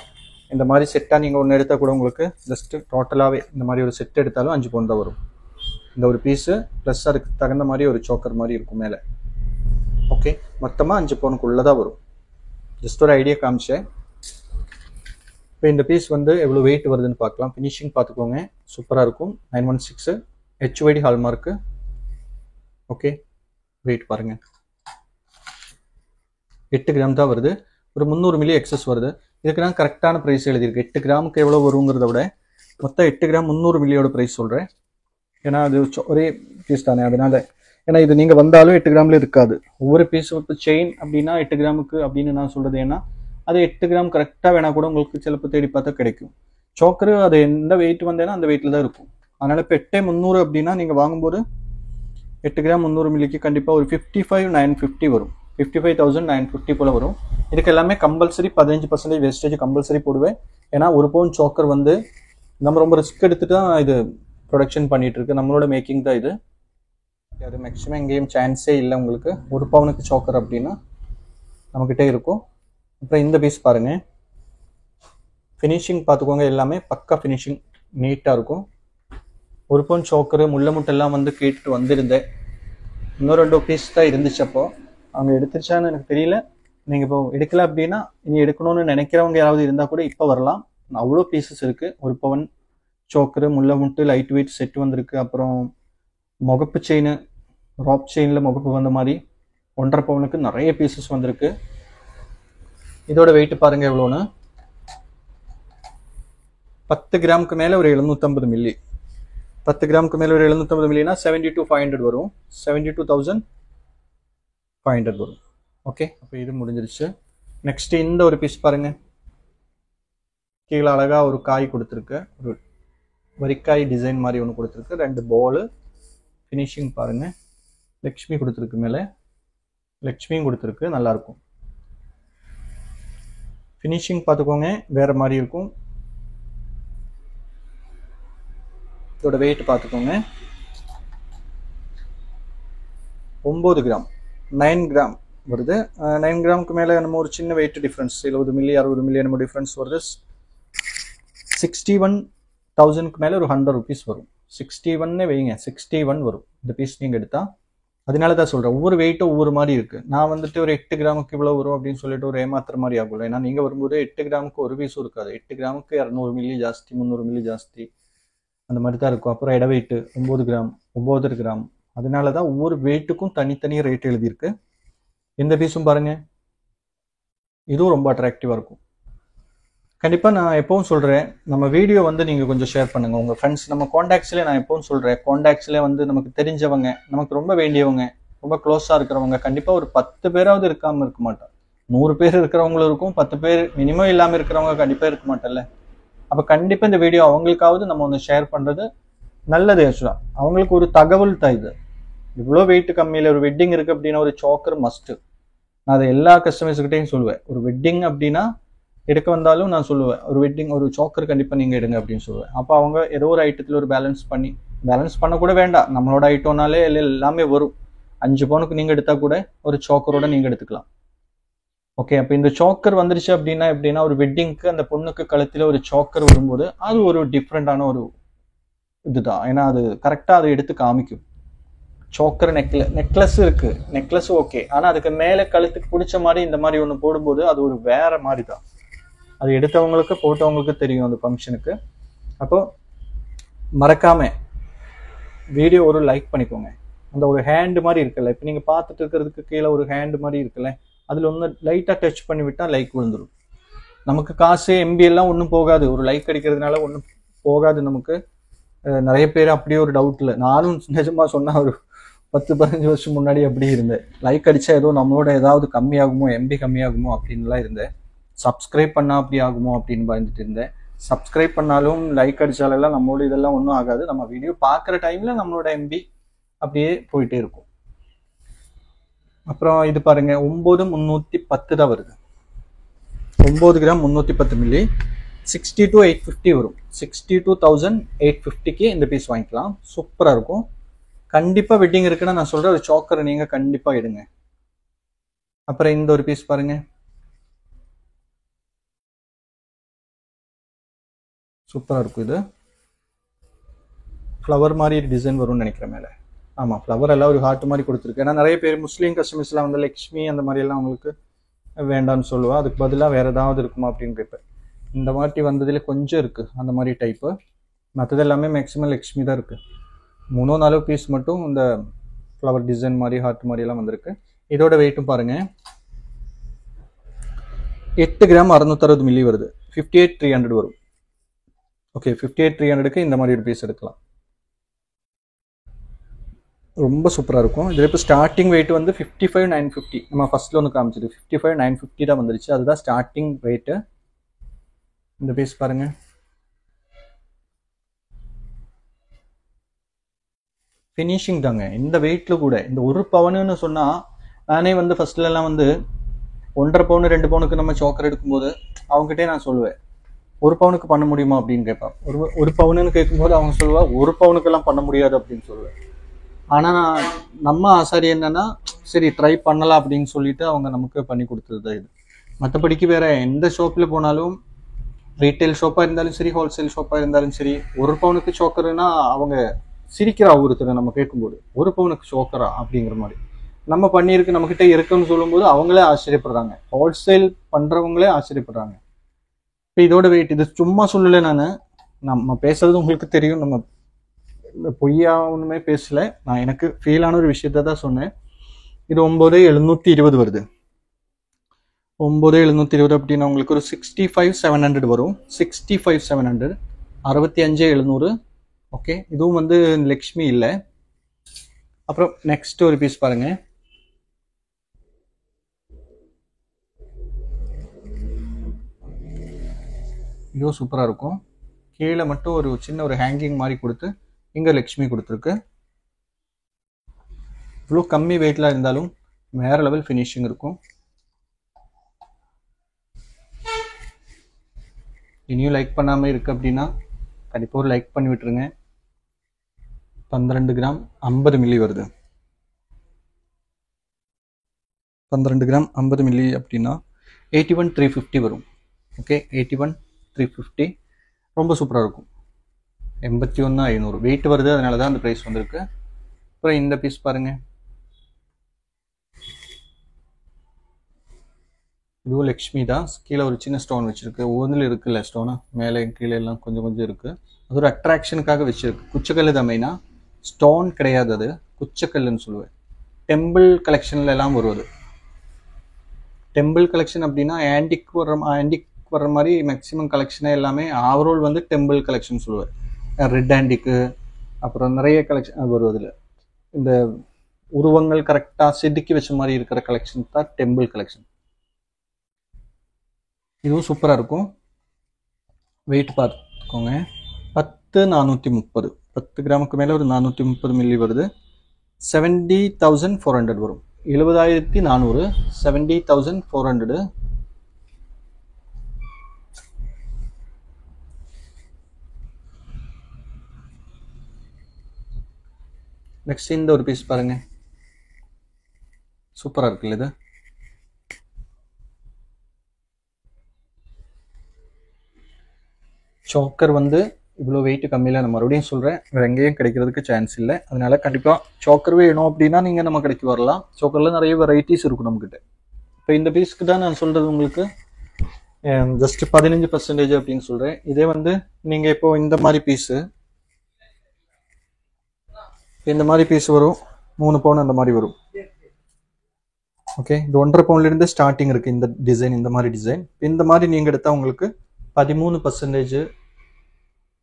[SPEAKER 1] இந்த மாதிரி செட்டாக நீங்கள் ஒன்று எடுத்தால் கூட உங்களுக்கு ஜஸ்ட்டு டோட்டலாகவே இந்த மாதிரி ஒரு செட் எடுத்தாலும் 5 பவுன் தான் வரும். இந்த ஒரு பீஸு ப்ளஸ் அதுக்கு தகுந்த மாதிரி ஒரு சோக்கர் மாதிரி இருக்கும் மேலே. ஓகே, மொத்தமாக 5 பவுனுக்குள்ளே தான் வரும். ஜஸ்ட் ஒரு ஐடியா காமிச்சேன். இப்போ இந்த பீஸ் வந்து எவ்வளோ வெயிட் வருதுன்னு பார்க்கலாம். ஃபினிஷிங் பார்த்துக்கோங்க, சூப்பராக இருக்கும். 916 HYD ஹால்மார்க்கு. ஓகே, வெயிட் பாருங்கள், 8 கிராம் தான் வருது. ஒரு 300 மில்லி எக்ஸஸ் வருது. இதுக்கு நான் கரெக்டான ப்ரைஸ் எழுதியிருக்கு. 8 கிராமுக்கு எவ்வளோ வருங்கிறத விட மொத்தம் 8 கிராம் 300 மில்லியோட ப்ரைஸ் சொல்கிறேன். ஏன்னா அது ஒரே பீஸ் தானே, அதனால. ஏன்னா இது நீங்கள் வந்தாலும் 8 கிராமில் இருக்காது. ஒவ்வொரு பீஸ் இப்போ செயின் அப்படின்னா 8 கிராமுக்கு அப்படின்னு நான் சொல்கிறது. ஏன்னா அது 8 கிராம் கரெக்டாக வேணால் கூட உங்களுக்கு சிலப்போ தேடி பார்த்தா கிடைக்கும். சோக்கரு அது எந்த வெயிட் வந்தேன்னா அந்த வெயிட்டில் தான் இருக்கும். அதனால் இப்போ 8 300 அப்படின்னா நீங்கள் வாங்கும்போது 8 கிராம் 300 மில்லிக்கு கண்டிப்பாக ஒரு 55,950 வரும். 55,950 போல் வரும். இதுக்கு எல்லாமே கம்பல்சரி 15% வேஸ்டேஜ் கம்பல்சரி போடுவேன். ஏன்னா 1 பவுன் சோக்கர் வந்து நம்ம ரொம்ப ரிஸ்க் எடுத்துட்டு தான் இது ப்ரொடக்ஷன் பண்ணிட்டு இருக்கு. நம்மளோட மேக்கிங் தான் இது. அது மேக்ஸிமம் எங்கேயும் சான்ஸே இல்லை உங்களுக்கு. 1 பவுனுக்கு சோக்கர் அப்படின்னா நம்மக்கிட்டே இருக்கும். அப்புறம் இந்த பீஸ் பாருங்க, ஃபினிஷிங் பார்த்துக்கோங்க, எல்லாமே பக்கா ஃபினிஷிங் நீட்டாக இருக்கும். 1 பவுன் சோக்கரு முள்ள முட்டெல்லாம் வந்து கேட்டுட்டு வந்திருந்தேன். இன்னும் 2 பீஸ் தான் இருந்துச்சு. அப்போ அவங்க எடுத்துருச்சான்னு எனக்கு தெரியல. நீங்கள் இப்போ எடுக்கல அப்படின்னா இனி எடுக்கணும்னு நினைக்கிறவங்க யாராவது இருந்தால் கூட இப்போ வரலாம். அவ்வளோ பீசஸ் இருக்குது. 1 பவுன் சோக்கரு முள்ள முட்டு லைட் வெயிட் செட் வந்திருக்கு. அப்புறம் முகப்பு செயின், ராப் செயினில் முகப்பு வந்த மாதிரி 1.5 பவுனுக்கு நிறைய பீசஸ் வந்திருக்கு. இதோட வெயிட் பாருங்கள் எவ்வளோன்னு. 10 கிராமுக்கு மேலே ஒரு 750 மில்லி. 10 கிராமுக்கு மேலே ஒரு 750 மில்லினா 72,500 வரும். 72,500 வரும். ஓகே, அப்போ இது முடிஞ்சிருச்சு. நெக்ஸ்ட்டு இந்த ஒரு பீஸ் பாருங்க, கீழே அழகாக ஒரு காய் கொடுத்துருக்கு. ஒரு வரிக்காய் டிசைன் மாதிரி ஒன்று கொடுத்துருக்கு. 2 பால். ஃபினிஷிங் பாருங்க, லக்ஷ்மி கொடுத்துருக்கு. மேலே லக்ஷ்மியும் கொடுத்துருக்கு. நல்லாயிருக்கும். ஃபினிஷிங் பார்த்துக்கோங்க, வேறு மாதிரி இருக்கும். இதோட வெயிட் பார்த்துக்கோங்க, 9 கிராம் 9 கிராம் வருது. 9 கிராமுக்கு மேலே நம்ம ஒரு சின்ன வெயிட் டிஃப்ரென்ஸ் 70 மில்லி 60 மில்லி நம்ம டிஃப்ரென்ஸ் வருது. 61,000க்கு மேலே ஒரு 100 ருபீஸ் வரும். 61 வைங்க, 61 வரும் இந்த பீஸ் நீங்கள் எடுத்தால். அதனால தான் சொல்கிறேன், ஒவ்வொரு வெயிட்டும் ஒவ்வொரு மாதிரி இருக்குது. நான் வந்துட்டு ஒரு 8 கிராமுக்கு இவ்வளோ வரும் அப்படின்னு சொல்லிட்டு ஒரு ஏமாத்துற மாதிரி ஆகும். ஏன்னா நீங்கள் வரும்போது 8 கிராமுக்கு ஒரு பீஸும் இருக்காது. 8 கிராமுக்கு 200 மில்லி ஜாஸ்தி, 300 மில்லி ஜாஸ்தி, அந்த மாதிரி தான் இருக்கும். அப்புறம் இட வெயிட்டு 9 கிராம் 9 கிராம். அதனால தான் ஒவ்வொரு வெயிட்டுக்கும் தனித்தனி ரேட் எழுதியிருக்கு. இந்த பீஸும் பாருங்க, இதுவும் ரொம்ப அட்ராக்டிவாக இருக்கும். கண்டிப்பாக நான் எப்பவும் சொல்கிறேன், நம்ம வீடியோ வந்து நீங்கள் கொஞ்சம் ஷேர் பண்ணுங்கள் உங்கள் ஃப்ரெண்ட்ஸ். நம்ம காண்டாக்ட்ஸ்லேயே நான் எப்பவும் சொல்கிறேன், காண்டாக்ட்ஸ்லேயே வந்து நமக்கு தெரிஞ்சவங்க, நமக்கு ரொம்ப வேண்டியவங்க, ரொம்ப க்ளோஸாக இருக்கிறவங்க கண்டிப்பாக ஒரு 10 பேராவது இருக்காமல் இருக்க மாட்டோம். 100 பேர் இருக்கிறவங்களும் இருக்கும், 10 பேர் மினிமம் இல்லாமல் இருக்கிறவங்க கண்டிப்பாக இருக்க மாட்டேன்ல. அப்போ கண்டிப்பாக இந்த வீடியோ அவங்களுக்காவது நம்ம ஒன்று ஷேர் பண்ணுறது நல்லது. ஆக்சுவலாக அவங்களுக்கு ஒரு தகவல் தான் இது. இவ்வளோ வெயிட் கம்மியில் ஒரு வெட்டிங் இருக்குது அப்படின்னா ஒரு சோக்கர் மஸ்ட்டு. நான் அதை எல்லா கஸ்டமர்ஸ்கிட்டையும் சொல்லுவேன். ஒரு வெட்டிங் அப்படின்னா எடுக்க வந்தாலும் நான் சொல்லுவேன், ஒரு வெட்டிங் ஒரு சோக்கர் கண்டிப்பாக நீங்கள் எடுங்க அப்படின்னு சொல்லுவேன். அப்போ அவங்க ஏதோ ஒரு ஐட்டத்தில் ஒரு பேலன்ஸ் பண்ணி பேலன்ஸ் பண்ண கூட வேண்டாம், நம்மளோட ஐட்டம்னாலே எல்லாமே வரும். 5 பவுனுக்கு நீங்கள் எடுத்தால் கூட ஒரு சோக்கரோட நீங்கள் எடுத்துக்கலாம். ஓகே, அப்போ இந்த சோக்கர் வந்துருச்சு அப்படின்னா எப்படின்னா, ஒரு வெட்டிங்க்கு அந்த பொண்ணுக்கு கழுத்தில் ஒரு சோக்கர் வரும்போது அது ஒரு டிஃப்ரெண்டான ஒரு இதுதான். ஏன்னா அது கரெக்டாக அதை எடுத்து காமிக்கும். சோக்கர் நெக்லஸ் இருக்கு, நெக்லஸ் ஓகே, ஆனால் அதுக்கு மேலே கழுத்துக்கு பிடிச்ச மாதிரி இந்த மாதிரி ஒன்று போடும்போது அது ஒரு வேற மாதிரி தான். அது எடுத்தவங்களுக்கு போட்டவங்களுக்கு தெரியும் அந்த ஃபங்க்ஷனுக்கு. அப்போ மறக்காம வீடியோ ஒரு லைக் பண்ணிக்கோங்க. அந்த ஒரு ஹேண்டு மாதிரி இருக்குல்ல, இப்போ நீங்கள் பார்த்துட்டு இருக்கிறதுக்கு கீழே ஒரு ஹேண்டு மாதிரி இருக்குல்ல, அதில் ஒன்று லைட்டாக டச் பண்ணி விட்டால் லைக் விழுந்துடும். நமக்கு காசு எம்பி எல்லாம் ஒன்றும் போகாது, ஒரு லைக் அடிக்கிறதுனால ஒன்றும் போகாது நமக்கு. நிறைய பேர் அப்படியே ஒரு டவுட்டில், நானும் நிஜமாக சொன்னால் ஒரு 10-15 வருஷம் முன்னாடி அப்படி இருந்தேன். லைக் அடித்தா ஏதோ நம்மளோட ஏதாவது கம்மியாகுமோ, எம்பி கம்மியாகுமோ அப்படின்லாம் இருந்தேன். சப்ஸ்கிரைப் பண்ணால் அப்படி ஆகுமோ அப்படின்னு பயந்துட்டு இருந்தேன். சப்ஸ்கிரைப் பண்ணாலும் லைக் அடித்தாலெல்லாம் நம்மளோட இதெல்லாம் ஒன்றும் ஆகாது. நம்ம வீடியோ பார்க்குற டைமில் நம்மளோட எம்பி அப்படியே போயிட்டே இருக்கும். அப்புறம் இது பாருங்க, 9310 தான் வருது. 9 கிராம் 310 மில்லி, 62,850 வரும். 62,850க்கு இந்த பீஸ் வாங்கிக்கலாம். சூப்பராக இருக்கும். கண்டிப்பாக வெட்டிங் இருக்குன்னா நான் சொல்கிறேன், ஒரு சோக்கரை நீங்கள் கண்டிப்பாக எடுங்க. அப்புறம் இந்த ஒரு பீஸ் பாருங்க, சூப்பராக இருக்கும். இது ஃப்ளவர் மாதிரி டிசைன் வரும்னு நினைக்கிறேன் மேலே. ஆமாம், ஃப்ளவர் எல்லாம் ஒரு ஹார்ட் மாதிரி கொடுத்துருக்கு. ஏன்னா நிறைய பேர் முஸ்லீம் கஸ்டமர்ஸ்லாம் வந்து லக்ஷ்மி அந்த மாதிரியெல்லாம் அவங்களுக்கு வேண்டாம்னு சொல்லுவா. அதுக்கு பதிலாக வேறு ஏதாவது இருக்குமா அப்படின்னு கேட்பேன். இந்த மாதிரி வந்ததில் கொஞ்சம் இருக்குது அந்த மாதிரி டைப்பு. மற்றது எல்லாமே மேக்ஸிமம் லக்ஷ்மி தான் இருக்குது. 3-4 பீஸ் மட்டும் இந்த ஃப்ளவர் டிசைன் மாதிரி ஹார்ட் மாதிரியெல்லாம் வந்திருக்கு. இதோட வெயிட்டும் பாருங்கள், 8 கிராம் 660 மில்லி வருது. 58,300 வரும். ஓகே, 58,300க்கு இந்த மாதிரி ஒரு பீஸ் எடுக்கலாம். ரொம்ப சூப்பராக இருக்கும். இதில் இப்போ ஸ்டார்டிங் வெயிட் வந்து 55,950. நம்ம ஃபர்ஸ்ட்ல ஒன்று காமிச்சது 55,950 தான் வந்துருச்சு. அதுதான் ஸ்டார்டிங் வெயிட்டு. இந்த பீஸ் பாருங்க, ஃபினிஷிங் தாங்க இந்த வெயிட்ல கூட. இந்த 1 பவுனுன்னு சொன்னால், நானே வந்து ஃபர்ஸ்ட்லலாம் வந்து 1.5 பவுன் 2 பவுனுக்கு நம்ம சோக்கர் எடுக்கும்போது அவங்ககிட்டே நான் சொல்லுவேன், 1 பவுனுக்கு பண்ண முடியுமா அப்படின்னு கேட்பான். ஒரு பவுனுன்னு கேட்கும்போது அவங்க சொல்லுவா 1 பவுனுக்கெல்லாம் பண்ண முடியாது அப்படின்னு சொல்லுவேன். ஆனால் நம்ம ஆசாரி என்னன்னா, சரி ட்ரை பண்ணலாம் அப்படின்னு சொல்லிட்டு அவங்க நமக்கு பண்ணி கொடுத்தது தான் இது. மற்றபடிக்கு வேற எந்த ஷாப்பில் போனாலும், ரீட்டைல் ஷாப்பாக இருந்தாலும் சரி, ஹோல்சேல் ஷாப்பாக இருந்தாலும் சரி, 1 பவுனுக்கு சோக்கருன்னா அவங்க சிரிக்கிறா ஒருத்தர் நம்ம கேட்கும்போது, 1 பவுனுக்கு சோக்கரா அப்படிங்கிற மாதிரி. நம்ம பண்ணியிருக்கு நம்மக்கிட்ட இருக்குன்னு சொல்லும்போது அவங்களே ஆச்சரியப்படுறாங்க, ஹோல்சேல் பண்ணுறவங்களே ஆச்சரியப்படுறாங்க. இப்போ இதோட வெயிட், இது சும்மா சொல்லலை, நம்ம பேசுறது உங்களுக்கு தெரியும், நம்ம பொய்யா ஒன்றுமே பேசல, நான் எனக்கு ஃபீலான ஒரு விஷயத்த தான் சொன்னேன். இது 9,720 வருது. 9,720 அப்படின்னா உங்களுக்கு ஒரு 65,700 வரும். 65,700, 65,700. ஓகே, இதுவும் வந்து லக்ஷ்மி இல்லை. அப்புறம் நெக்ஸ்ட் ஒரு பீஸ் பாருங்க, இதுவும் சூப்பராக இருக்கும். கீழே மட்டும் ஒரு சின்ன ஒரு ஹேங்கிங் மாதிரி கொடுத்து இங்கே லக்ஷ்மி கொடுத்துருக்கு. இவ்வளோ கம்மி வெயிட்ல இருந்தாலும் வேற லெவல் ஃபினிஷிங் இருக்கும். இனியும் லைக் பண்ணாமல் இருக்கு அப்படின்னா கண்டிப்பாக ஒரு லைக் பண்ணி விட்டுருங்க. 12 கிராம் 50 மில்லி வருது. 12 கிராம் 50 மில்லி அப்படின்னா 81,350 வரும். ஓகே, 81,350 ரொம்ப சூப்பராக இருக்கும். 81,500 வெயிட் வருது, அதனால தான் அந்த ப்ரைஸ் வந்திருக்கு. அப்புறம் இந்த பீஸ் பாருங்க, இதுவும் லக்ஷ்மி தான். கீழே ஒரு சின்ன ஸ்டோன் வச்சிருக்கு. ஒவ்வொன்றில் இருக்குல்ல ஸ்டோனு, மேலே கீழே எல்லாம் கொஞ்சம் கொஞ்சம் இருக்கு. அது ஒரு அட்ராக்ஷனுக்காக வச்சிருக்கு. குச்சக்கல் தான் மெயினா, ஸ்டோன் கிடையாது, அது குச்சக்கல்லுன்னு சொல்லுவேன். டெம்பிள் கலெக்ஷன்ல எல்லாம் வருவது. டெம்பிள் கலெக்ஷன் அப்படின்னா ஆன்டிக் வர்ற மாதிரி மேக்ஸிமம் கலெக்ஷனே எல்லாமே ஓவரால் வந்து டெம்பிள் கலெக்ஷன் சொல்லுவேன். ரெட் ஆன்டிக்கு, அப்புறம் நிறைய கலெக்ஷன் வருவதில்லை. இந்த உருவங்கள் கரெக்டாக செதுக்கி வச்ச மாதிரி இருக்கிற கலெக்ஷன் தான் டெம்பிள் கலெக்ஷன். இதுவும் சூப்பராக இருக்கும். வெயிட் பார்த்துக்கோங்க, 10,430. 10 கிராமுக்கு மேலே ஒரு 430 மில்லி வருது. 70,400 வரும். 70,400, 70,400. நெக்ஸ்ட் இந்த ஒரு பீஸ் பாருங்க, சூப்பரா இருக்குல்ல இது. சாக்கர் வந்து இவ்வளோ வெயிட் கம்மியில் நான் மறுபடியும் சொல்கிறேன், வேறு எங்கேயும் கிடைக்கிறதுக்கு சான்ஸ் இல்லை. அதனால கண்டிப்பாக சாக்கர் வேணும் அப்படின்னா நீங்கள் நம்ம கடைக்கு வரலாம். சாக்கரில் நிறைய வெரைட்டிஸ் இருக்கும் நம்மக்கிட்ட. இப்போ இந்த பீஸ்க்கு தான் நான் சொல்கிறது உங்களுக்கு ஜஸ்ட் 15% அப்படின்னு சொல்கிறேன். இதே வந்து நீங்கள் இப்போ இந்த மாதிரி பீஸு, இந்த மாதிரி பீஸ் வரும் 3 பவுன் அந்த மாதிரி வரும். ஓகே, இது 1.5 பவுன்லேருந்து ஸ்டார்டிங் இருக்குது இந்த டிசைன், இந்த மாதிரி டிசைன். இந்த மாதிரி நீங்கள் எடுத்தால் உங்களுக்கு 13%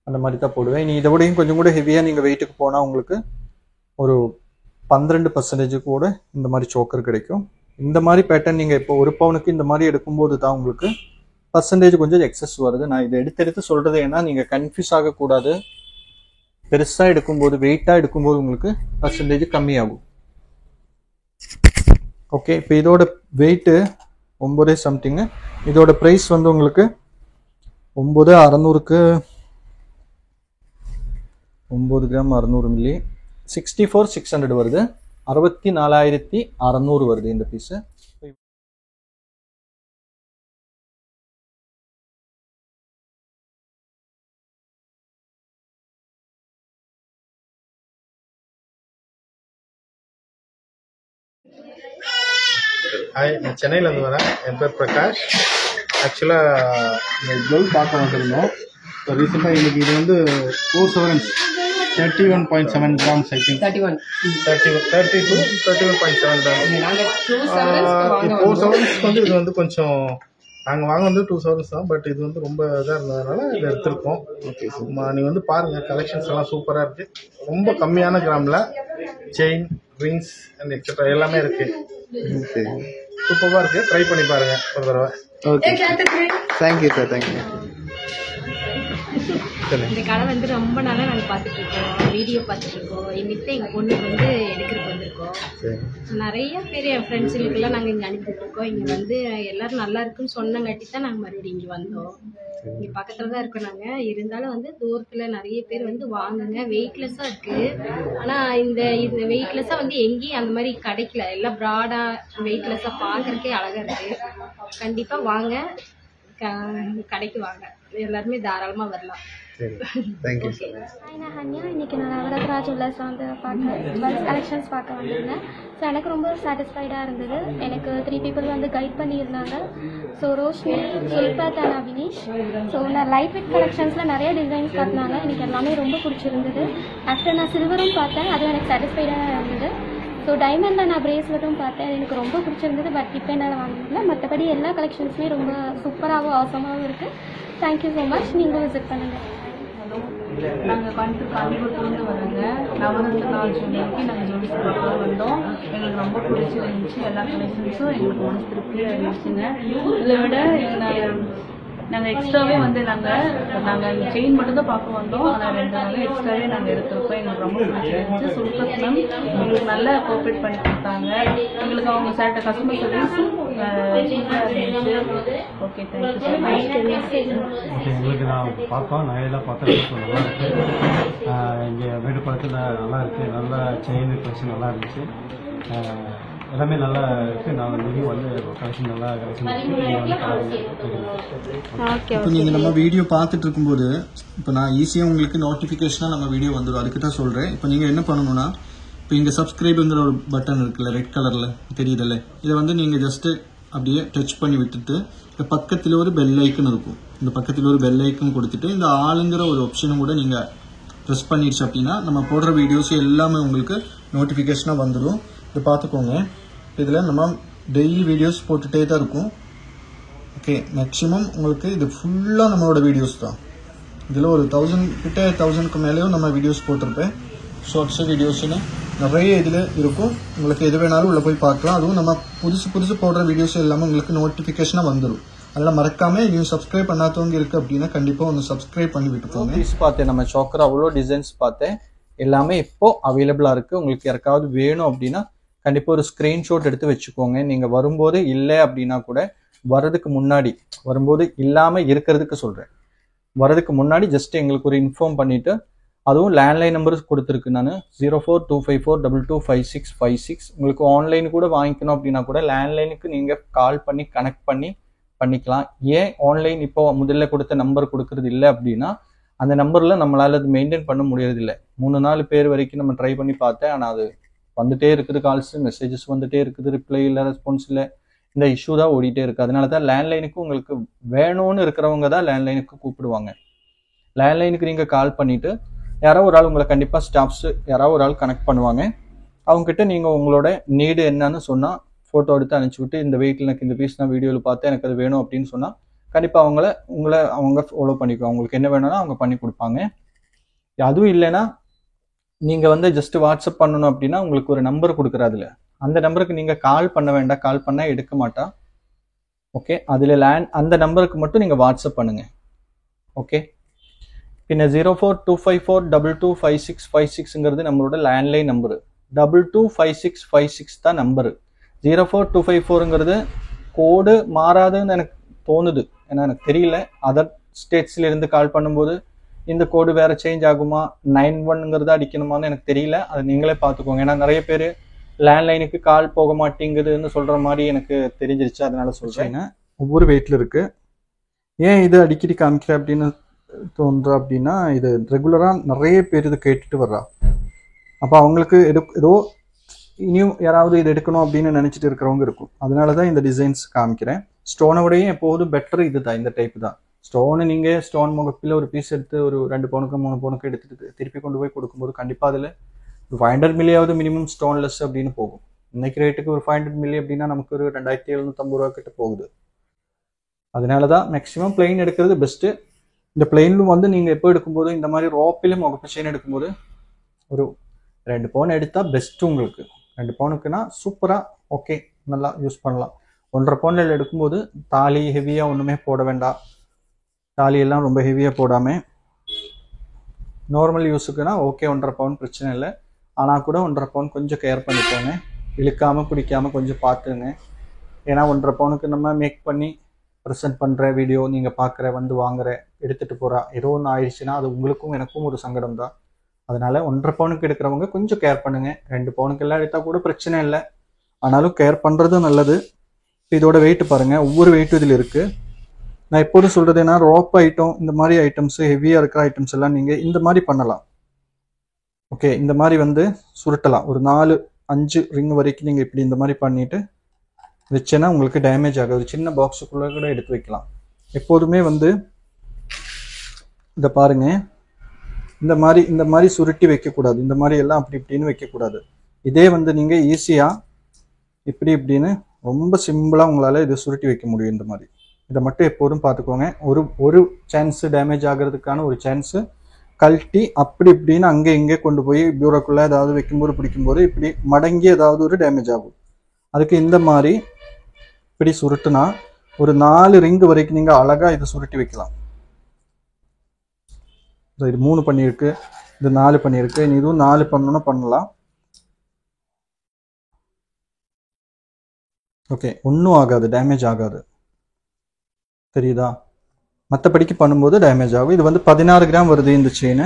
[SPEAKER 1] அந்த மாதிரி தான் போடுவேன். நீ இதை விடையும் கொஞ்சம் கூட ஹெவியாக நீங்கள் வெயிட்டுக்கு போனால் உங்களுக்கு ஒரு 12% கூட இந்த மாதிரி சோக்கர் கிடைக்கும். இந்த மாதிரி பேட்டர்ன் நீங்கள் இப்போ 1 பவுனுக்கு இந்த மாதிரி எடுக்கும்போது தான் உங்களுக்கு பர்சன்டேஜ் கொஞ்சம் எக்ஸஸ் வருது. நான் இதை எடுத்து சொல்கிறது ஏன்னா நீங்கள் கன்ஃபியூஸ் ஆகக்கூடாது. பெருசாக எடுக்கும்போது, வெயிட்டாக எடுக்கும்போது உங்களுக்கு பர்சன்டேஜ் கம்மியாகும். ஓகே, இப்போ இதோட வெயிட்டு 9 சம்திங்கு. இதோட ப்ரைஸ் வந்து உங்களுக்கு 9,600க்கு 9 கிராம் 600 மில்லி 64,600 வருது. 64,600 வருது இந்த பீஸு.
[SPEAKER 5] ஹாய், நான் சென்னையிலேருந்து வரேன். என் பேர் பிரகாஷ். ஆக்சுவலாக இந்த ஜுவல் பார்க்க வந்துருந்தோம். இப்போ ரீசெண்டாக இன்னைக்கு இது வந்து 4 செவரன்ஸ் 31.7 கிராம்ஸ் ஐ திங்க் 31.7 கிராம். 4 செவரன்ஸ்க்கு வந்து இது வந்து கொஞ்சம் நாங்கள் வாங்க வந்து 2 செவரன்ஸ் தான், பட் இது வந்து ரொம்ப இதாக இருந்ததுனால இதை எடுத்திருக்கோம். ஓகே, நீங்கள் வந்து பாருங்கள், கலெக்ஷன்ஸ் எல்லாம் சூப்பராக இருக்குது. ரொம்ப கம்மியான கிராமில் செயின், ரிங்ஸ் அண்ட் எக்ஸெட்ரா எல்லாமே இருக்குது. சூப்பராக இருக்குது. ட்ரை பண்ணி பாருங்கள் ஒரு தடவை. Okay, thank you sir, thank you.
[SPEAKER 6] இந்த கடை வந்து ரொம்ப நாளாக நாங்கள் பார்த்துட்டு இருக்கோம், வீடியோ பார்த்துட்டு இருக்கோம். இன்னைக்கு தான் எங்கள் பொண்ணுக்கு வந்து எடுக்கிறதுக்கு வந்திருக்கோம். நிறைய பேர் என் ஃப்ரெண்ட்ஸுங்களுக்கெல்லாம் நாங்கள் இங்கே அனுப்பிட்டு இருக்கோம். இங்கே வந்து எல்லாரும் நல்லா இருக்குன்னு சொன்னங்காட்டி தான் நாங்கள் மறுபடியும் இங்கே வந்தோம். இங்கே பக்கத்தில் தான் இருக்கோம் நாங்கள். இருந்தாலும் வந்து தூரத்தில் நிறைய பேர் வந்து வாங்குங்க, வெயிட்லெஸ்ஸாக இருக்குது. ஆனால் இந்த வெயிட்லெஸ்ஸாக வந்து எங்கேயும் அந்த மாதிரி கிடைக்கல. எல்லாம் ப்ராடாக வெயிட்லெஸ்ஸாக பார்க்குறக்கே அழகாக இருக்குது. கண்டிப்பாக வாங்க, கடைக்கு வாங்க, எல்லாருமே தாராளமாக வரலாம்.
[SPEAKER 5] தேங்க்யூ.
[SPEAKER 7] நான் ஹன்யா. இன்றைக்கி நான் நவரத்னா ஜுவல்லர்ஸ் வந்து ஜுவல்ஸ் கலெக்ஷன்ஸ் பார்க்க வந்திருந்தேன். ஸோ எனக்கு ரொம்ப சாட்டிஸ்ஃபைடாக இருந்தது. எனக்கு 3 people வந்து கைட் பண்ணியிருந்தாங்க. So Roshini, Shilpath and Abinesh. So நான் லைட் வெயிட் கலெக்ஷன்ஸில் நிறைய டிசைன்ஸ் காட்டினாங்க. எனக்கு எல்லாமே ரொம்ப பிடிச்சிருந்தது. ஆஃப்டர் நான் சில்வரும் பார்த்தேன், அதுவும் எனக்கு சாட்டிஸ்ஃபைடாக இருந்தது. ஸோ டைமண்டில் நான் பிரேஸ்லெட்டும் பார்த்தேன், எனக்கு ரொம்ப பிடிச்சிருந்தது. பட் இப்போ என்னால் வாங்கினதில்ல. மற்றபடி எல்லா கலெக்ஷன்ஸுமே ரொம்ப சூப்பராகவும் ஆசமாகவும் இருக்குது. Thank you so much. நீங்களும் விசிட் பண்ணுங்கள்.
[SPEAKER 2] நாங்கள் காஞ்சிபுரத்துலேருந்து வரோங்க. நவரத்னா ஜுவல்லரிக்கு நாங்கள் ஜுவல்ஸ் பார்க்க வந்தோம். எங்களுக்கு ரொம்ப பிடிச்சிருந்துச்சு. எல்லா கலெக்ஷன்ஸும் எங்களுக்கு மனசு திருப்தியாக இருந்துச்சுங்க. இதை விட நாங்கள் எக்ஸ்ட்ராவே வந்து நாங்கள் செயின் மட்டும்தான் பார்க்க வந்தோம். ஆனால் 2 நாள் எக்ஸ்ட்ராவே நாங்கள் எடுத்துருக்கோம். எங்களுக்கு ரொம்ப பிடிச்சிருந்துச்சு. ஷில்பத் மேம் எங்களுக்கு நல்லா கோஆப்ரேட் பண்ணி கொடுத்தாங்க. எங்களுக்கு அவங்க சார்ட்ட கஸ்டமர் சர்வீஸ் சூப்பராக இருந்துச்சு. Okay, thank you so much.
[SPEAKER 8] எங்களுக்கு நான் பார்த்தோம், நகையெல்லாம் பார்த்தா நல்லா இருக்குது. இங்கே மேடுப்பாளத்தில் நல்லா இருக்குது. நல்லா செயின் கலெக்ஷன் நல்லா இருந்துச்சு. எல்லாமே நல்லா இருக்குது. நான் வந்து கலெக்ஷன் நல்லா
[SPEAKER 1] இப்போ நீங்கள் நம்ம வீடியோ பார்த்துட்டு இருக்கும்போது இப்போ நான் ஈஸியாக உங்களுக்கு நோட்டிஃபிகேஷனாக நம்ம வீடியோ வந்துடும். அதுக்கு தான் சொல்கிறேன். இப்போ நீங்கள் என்ன பண்ணணும்னா, இப்போ இங்கே சப்ஸ்கிரைபுங்கிற ஒரு பட்டன் இருக்குல்ல, ரெட் கலரில் தெரியுதில்ல, இதை வந்து நீங்கள் ஜஸ்ட்டு அப்படியே டச் பண்ணி விட்டுட்டு இந்த பக்கத்தில் ஒரு பெல் ஐக்கன் இருக்கும். இந்த பக்கத்தில் ஒரு பெல் ஐக்கன் கொடுத்துட்டு இந்த ஆளுங்கிற ஒரு ஆப்ஷனும் கூட நீங்கள் ப்ரெஸ் பண்ணிடுச்சு அப்படின்னா நம்ம போடுற வீடியோஸ் எல்லாமே உங்களுக்கு நோட்டிஃபிகேஷனாக வந்துடும். இதை பார்த்துக்கோங்க. இதில் நம்ம டெய்லி வீடியோஸ் போட்டுகிட்டே தான் இருக்கும். ஓகே, மேக்ஸிமம் உங்களுக்கு இது ஃபுல்லாக நம்மளோட வீடியோஸ் தான். இதில் ஒரு 1000க்கு மேலேயும் நம்ம வீடியோஸ் போட்டிருப்பேன். ஷார்ட்ஸு வீடியோஸ்னு நிறைய இதில் இருக்கும். உங்களுக்கு எது வேணாலும் உள்ளே போய் பார்க்கலாம். அதுவும் நம்ம புதுசு போடுற வீடியோஸ் எல்லாமே உங்களுக்கு நோட்டிஃபிகேஷனாக வந்துடும். அதெல்லாம் மறக்காமல் நீங்கள் சப்ஸ்கிரைப் பண்ணாதவங்க இருக்குது அப்படின்னா கண்டிப்பாக ஒன்று சப்ஸ்கிரைப் பண்ணி விட்டுக்கோங்க. பீஸ் பார்த்தேன், நம்ம சாக்கர் அவ்வளோ டிசைன்ஸ் பார்த்தேன். எல்லாமே இப்போது அவைலபிளாக இருக்குது. உங்களுக்கு யாருக்காவது வேணும் அப்படின்னா கண்டிப்பாக ஒரு ஸ்க்ரீன்ஷாட் எடுத்து வச்சுக்கோங்க. நீங்கள் வரும்போது இல்லை அப்படின்னா கூட வரதுக்கு முன்னாடி, வரும்போது இல்லாமல் இருக்கிறதுக்கு சொல்கிறேன், வரதுக்கு முன்னாடி ஜஸ்ட் எங்களுக்கு ஒரு இன்ஃபார்ம் பண்ணிவிட்டு அதுவும் லேண்ட்லைன் நம்பர் கொடுத்துருக்கு நான் 042542255656. உங்களுக்கு ஆன்லைன் கூட வாங்கிக்கணும் அப்படின்னா கூட லேண்ட்லைனுக்கு நீங்கள் கால் பண்ணி கனெக்ட் பண்ணிக்கலாம். ஏன் ஆன்லைன் இப்போ முதல்ல கொடுத்த நம்பர் கொடுக்கறது இல்லை அப்படின்னா அந்த நம்பரில் நம்மளால் அது மெயின்டைன் பண்ண முடியறதில்லை. 3-4 பேர் வரைக்கும் நம்ம ட்ரை பண்ணி பார்த்தேன். ஆனால் அது வந்துட்டே இருக்குது, கால்ஸ் மெசேஜஸ் வந்துட்டே இருக்குது, ரிப்ளை இல்லை, ரெஸ்பான்ஸ் இல்லை, இந்த இஷ்யூ தான் ஓடிட்டே இருக்குது. அதனால தான் லேண்ட்லைனுக்கு உங்களுக்கு வேணும்னு இருக்கிறவங்க தான் லேண்ட்லைனுக்கு கூப்பிடுவாங்க. லேண்ட்லைனுக்கு நீங்கள் கால் பண்ணிவிட்டு யாரோ ஒரு ஆள் உங்களை கண்டிப்பாக ஸ்டாஃப்ஸு யாரோ ஒரு ஆள் கனெக்ட் பண்ணுவாங்க. அவங்ககிட்ட நீங்கள் உங்களோட நீடு என்னன்னு சொன்னால் ஃபோட்டோ எடுத்து அனுப்பிச்சி இந்த வெயிட்டில் எனக்கு இந்த பீஸ் நான் வீடியோவில் பார்த்து எனக்கு அது வேணும் அப்படின்னு சொன்னால் கண்டிப்பாக அவங்க ஃபாலோ பண்ணிக்குவாங்க. உங்களுக்கு என்ன வேணும்னா அவங்க பண்ணி கொடுப்பாங்க. அதுவும் இல்லைன்னா நீங்கள் வந்து ஜஸ்ட் வாட்ஸ்அப் பண்ணணும் அப்படின்னா உங்களுக்கு ஒரு நம்பர் கொடுக்குறாதுல அந்த நம்பருக்கு நீங்கள் கால் பண்ண வேண்டாம். கால் பண்ணால் எடுக்க மாட்டா. ஓகே, அதில் அந்த நம்பருக்கு மட்டும் நீங்கள் வாட்ஸ்அப் பண்ணுங்கள். ஓகே, பின்ன 042542255656ங்கிறது நம்மளோட லேண்ட்லைன் நம்பரு. 225656 தான் நம்பரு. 04254ங்கிறது கோடு மாறாதுன்னு எனக்கு தோணுது. ஏன்னா எனக்கு தெரியல, அதர் ஸ்டேட்ஸ்ல இருந்து கால் பண்ணும்போது இந்த கோடு வேற சேஞ்ச் ஆகுமா, 91ங்கிறத அடிக்கணுமான்னு எனக்கு தெரியல. அதை நீங்களே பார்த்துக்கோங்க. ஏன்னா நிறைய பேர் லேண்ட்லைனுக்கு கால் போக மாட்டேங்குதுன்னு சொல்ற மாதிரி எனக்கு தெரிஞ்சிருச்சு. அதனால சொல்றேன்.
[SPEAKER 9] ஒவ்வொரு வெயிட்ல இருக்கு. ஏன் இது அடிக்கடி காமிக்கிற அப்படின்னு தோன்றா அப்படின்னா இது ரெகுலரா நிறைய பேர் இது கேட்டுட்டு வர்றா. அப்போ அவங்களுக்கு ஏதோ இனியும் யாராவது இது எடுக்கணும் அப்படின்னு நினைச்சிட்டு இருக்கிறவங்க இருக்கும். அதனாலதான் இந்த டிசைன்ஸ் காமிக்கிறேன். ஸ்டோனை விடையும் எப்போதும் பெட்டர் இதுதான், இந்த டைப் தான். ஸ்டோனு நீங்கள் ஸ்டோன் முகப்பில் ஒரு பீஸ் எடுத்து ஒரு 2 பவுனுக்கு 3 பவுனுக்கு எடுத்துட்டு திருப்பி கொண்டு போய் கொடுக்கும்போது கண்டிப்பாக அதில் ஒரு 500 மில்லியாவது மினிமம் ஸ்டோன்லெஸ் அப்படின்னு போகும். இன்னைக்கு ரேட்டுக்கு ஒரு 500 மில்லி அப்படின்னா நமக்கு ஒரு 2750 ரூபா கிட்ட போகுது. அதனால தான் மேக்ஸிமம் பிளெயின் எடுக்கிறது பெஸ்ட்டு. இந்த பிளெயினும் வந்து நீங்கள் எப்போ எடுக்கும்போது இந்த மாதிரி ரோப்பிலும் முகப்பு செயின் எடுக்கும்போது ஒரு 2 பவுன் எடுத்தால் பெஸ்ட்டு. உங்களுக்கு 2 பவுனுக்குன்னா சூப்பராக ஓகே, நல்லா யூஸ் பண்ணலாம். 1.5 பவுனில் எடுக்கும்போது தாலி ஹெவியாக ஒன்றுமே போட வேண்டாம். தாலியெல்லாம் ரொம்ப ஹெவியாக போடாமல் நார்மல் யூஸுக்குன்னா ஓகே 1.5 பவுன் பிரச்சனை இல்லை. ஆனால் கூட 1.5 பவுன் கொஞ்சம் கேர் பண்ணிக்கோங்க. இழுக்காமல் பிடிக்காமல் கொஞ்சம் பார்த்துங்க. ஏன்னா 1.5 பவுனுக்கு நம்ம மேக் பண்ணி ப்ரெசென்ட் பண்ணுற வீடியோ நீங்கள் பார்க்குற வந்து வாங்குற எடுத்துகிட்டு போகிறா ஏதோ ஒன்று ஆயிடுச்சுன்னா அது உங்களுக்கும் எனக்கும் ஒரு சங்கடம் தான். அதனால் 1.5 பவுனுக்கு எடுக்கிறவங்க கொஞ்சம் கேர் பண்ணுங்கள். 2 பவுனுக்கு எல்லாம் எடுத்தால் கூட பிரச்சனை இல்லை, ஆனாலும் கேர் பண்ணுறதும் நல்லது. இதோட வெயிட் பாருங்கள், ஒவ்வொரு வெயிட்டும் இதில் இருக்குது. நான் எப்போதும் சொல்கிறது என்ன, ரோப் ஐட்டம் இந்த மாதிரி ஐட்டம்ஸ் ஹெவியாக இருக்கிற ஐட்டம்ஸ் எல்லாம் நீங்கள் இந்த மாதிரி பண்ணலாம். ஓகே, இந்த மாதிரி வந்து சுருட்டலாம். ஒரு 4-5 ரிங் வரைக்கும் நீங்கள் இப்படி இந்த மாதிரி பண்ணிவிட்டு வச்சேன்னா உங்களுக்கு டேமேஜ் ஆகாது. சின்ன பாக்ஸுக்குள்ளே கூட எடுத்து வைக்கலாம். எப்போதுமே வந்து இதை பாருங்க, இந்த மாதிரி சுருட்டி வைக்கக்கூடாது. இந்த மாதிரி எல்லாம் அப்படி இப்படின்னு வைக்கக்கூடாது. இதே வந்து நீங்கள் ஈஸியாக இப்படின்னு ரொம்ப சிம்பிளாக உங்களால் இதை சுருட்டி வைக்க முடியும். இந்த மாதிரி இதை மட்டும் எப்போதும் பார்த்துக்கோங்க. ஒரு சான்ஸு டேமேஜ் ஆகிறதுக்கான ஒரு சான்ஸு கழட்டி அப்படி இப்படின்னு அங்கே இங்கே கொண்டு போய் பியூரோக்குள்ளே ஏதாவது வைக்கும்போது பிடிக்கும்போது இப்படி மடங்கி ஏதாவது ஒரு டேமேஜ் ஆகும். அதுக்கு இந்த மாதிரி இப்படி சுருட்டுனா ஒரு 4 ரிங்கு வரைக்கும் நீங்கள் அழகாக இதை சுருட்டி வைக்கலாம். இது 3 பண்ணியிருக்கு, இது 4 பண்ணியிருக்கு. இதுவும் 4 பண்ணணும்னா பண்ணலாம். ஓகே, ஒன்றும் ஆகாது, டேமேஜ் ஆகாது, தெரியுதா? மற்றபடிக்கு பண்ணும்போது டேமேஜ் ஆகும். இது வந்து 16 கிராம் வருது இந்த செயின்.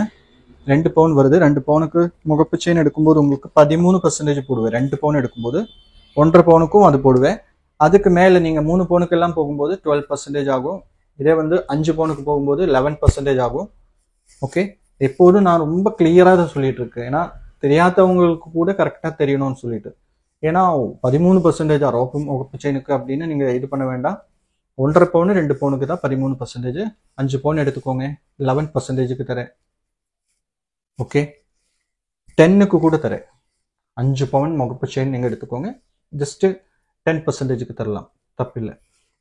[SPEAKER 9] 2 பவுன் வருது. 2 பவுனுக்கு முகப்பு செயின் எடுக்கும்போது உங்களுக்கு 13% போடுவேன். 2 பவுன் எடுக்கும்போது 1.5 பவுனுக்கும் அது போடுவேன். அதுக்கு மேலே நீங்கள் 3 பவுனுக்கு எல்லாம் போகும்போது 12% ஆகும். இதே வந்து 5 பவுனுக்கு போகும்போது 11% ஆகும். ஓகே, எப்போதும் நான் ரொம்ப கிளியராக தான் சொல்லிட்டு இருக்கேன். ஏன்னா தெரியாதவங்களுக்கு கூட கரெக்டாக தெரியணும்னு சொல்லிட்டு. ஏன்னா 13% ரோப்பு முகப்பு செயினுக்கு அப்படின்னு நீங்கள் இது பண்ண வேண்டாம். 1.5 பவுன் 2 பவுனுக்கு தான் 13%. 5 பவுன் எடுத்துக்கோங்க, 11%க்கு தரேன். ஓகே, 10க்கு கூட தரேன். 5 பவுன் முகப்பு செயின் நீங்கள் எடுத்துக்கோங்க, ஜஸ்ட்டு 10%க்கு தரலாம், தப்பில்லை.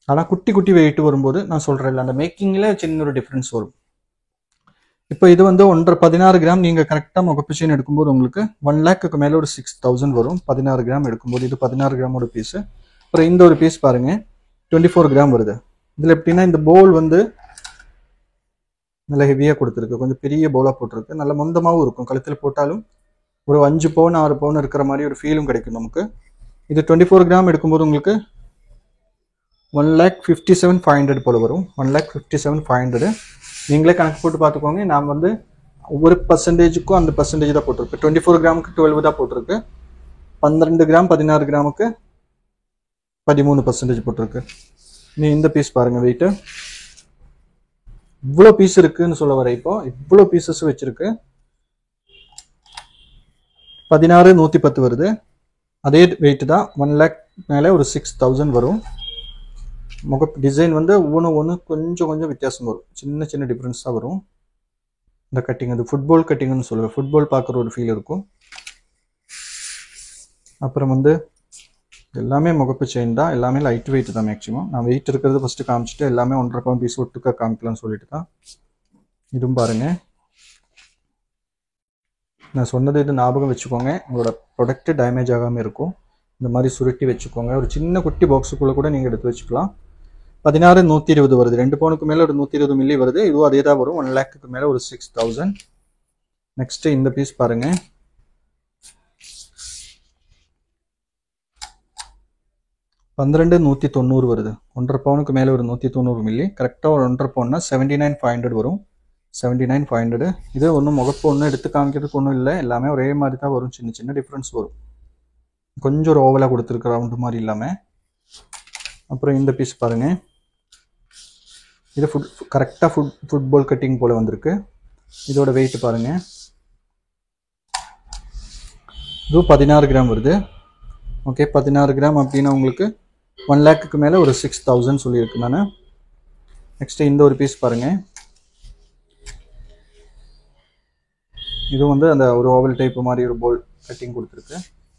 [SPEAKER 9] ஆனால் குட்டி குட்டி வெயிட் வரும்போது நான் சொல்கிறேன், அந்த மேக்கிங்கில் சின்ன ஒரு டிஃப்ரென்ஸ் வரும். இப்போ இது வந்து 16 கிராம் நீங்கள் கரெக்டாக முகப்பு செயின் எடுக்கும்போது உங்களுக்கு 1 லேக்குக்கு மேலே ஒரு 6000 வரும். 16 கிராம் எடுக்கும்போது இது 16 கிராமோட பீஸு. அப்புறம் இந்த ஒரு பீஸ் பாருங்கள், 24 கிராம் வருது. இதில் எப்படின்னா இந்த பவுல் வந்து நல்லா ஹெவியாக கொடுத்துருக்கு, கொஞ்சம் பெரிய பவுலாக போட்டிருக்கு, நல்ல மொந்தமாகவும் இருக்கும். கழுத்தில் போட்டாலும் ஒரு 5 பவுன் 6 பவுன் இருக்கிற மாதிரி ஒரு ஃபீலும் கிடைக்கும் நமக்கு. இது 24 கிராம் எடுக்கும்போது உங்களுக்கு 1,57,500 போல வரும். 1,57,500 நீங்களே கணக்கு போட்டு பார்த்துக்கோங்க. நான் வந்து
[SPEAKER 1] ஒவ்வொரு பர்சன்டேஜுக்கும் அந்த பர்சன்டேஜ் தான் போட்டிருக்கு. 24 கிராமுக்கு 12 தான் போட்டிருக்கு. 12 கிராம் 16 கிராமுக்கு 13% போட்டிருக்கு. நீ இந்த பீஸ் பாருங்க வெயிட்டு. இவ்வளோ பீஸ் இருக்குன்னு சொல்ல வர. இப்போ இவ்வளோ பீசஸ் வச்சிருக்கு. 16,110 வருது. அதே வெயிட் தான். 1 lakh மேலே ஒரு 6,000 வரும். டிசைன் வந்து ஒவ்வொன்று கொஞ்சம் வித்தியாசம் வரும். சின்ன சின்ன டிஃப்ரென்ஸ் தான் வரும். இந்த கட்டிங் அது ஃபுட்பால் கட்டிங்னு சொல்லுவேன். ஃபுட்பால் பார்க்குற ஒரு ஃபீல் இருக்கும். அப்புறம் வந்து எல்லாமே முகப்பு செயின் தான். எல்லாமே லைட் வெயிட் தான் மேக்ஸிமம். நான் வெயிட் இருக்கிறது ஃபஸ்ட்டு காமிச்சிட்டு எல்லாமே 1.5 பவுண்ட் பீஸ் ஒட்டுக்கா காமிக்கலாம்னு சொல்லிட்டு தான். இதுவும் பாருங்க. நான் சொன்னது இது ஞாபகம் வச்சுக்கோங்க. உங்களோட ப்ராடக்ட் டேமேஜ் ஆகாமல் இருக்கும். இந்த மாதிரி சுருட்டி வச்சுக்கோங்க. ஒரு சின்ன குட்டி பாக்ஸுக்குள்ளே கூட நீங்கள் எடுத்து வச்சுக்கலாம். 16,120 வருது. 2 பவுனுக்கு மேலே ஒரு 120 மில்லி வருது. இதுவும் அதே தான் வரும். 1 lakhக்கு மேலே ஒரு 6,000. நெக்ஸ்ட் இந்த பீஸ் பாருங்க. $12,190 வருது. 1.5 பவுனுக்கு மேலே ஒரு 190 மில்லி. கரெக்டாக ஒரு 1.5 பவுன்னா 79,500 வரும். 79,500. இது ஒன்றும் முகப்பு ஒன்றும் எடுத்து காமிக்கிறதுக்கு ஒன்றும் இல்லை. எல்லாமே ஒரே மாதிரி தான் வரும். சின்ன சின்ன டிஃப்ரென்ஸ் வரும். கொஞ்சம் ஒரு ஓவலாக கொடுத்துருக்க ரவுண்டு மாதிரி இல்லாமல். அப்புறம் இந்த பீஸ் பாருங்க. இது கரெக்டாக ஃபுட்பால் கட்டிங் போல் வந்திருக்கு. இதோட வெயிட் பாருங்க. இது 16 கிராம் வருது. ஓகே, 16 கிராம் அப்படின்னா உங்களுக்கு 1 lakhக்கு மேலே ஒரு 6,000 சொல்லியிருக்கு நான். நெக்ஸ்ட்டு இந்த ஒரு பீஸ் பாருங்க. இது வந்து அந்த ஒரு ஓவல் டைப் மாதிரி ஒரு போல் கட்டிங் கொடுத்துருக்கு.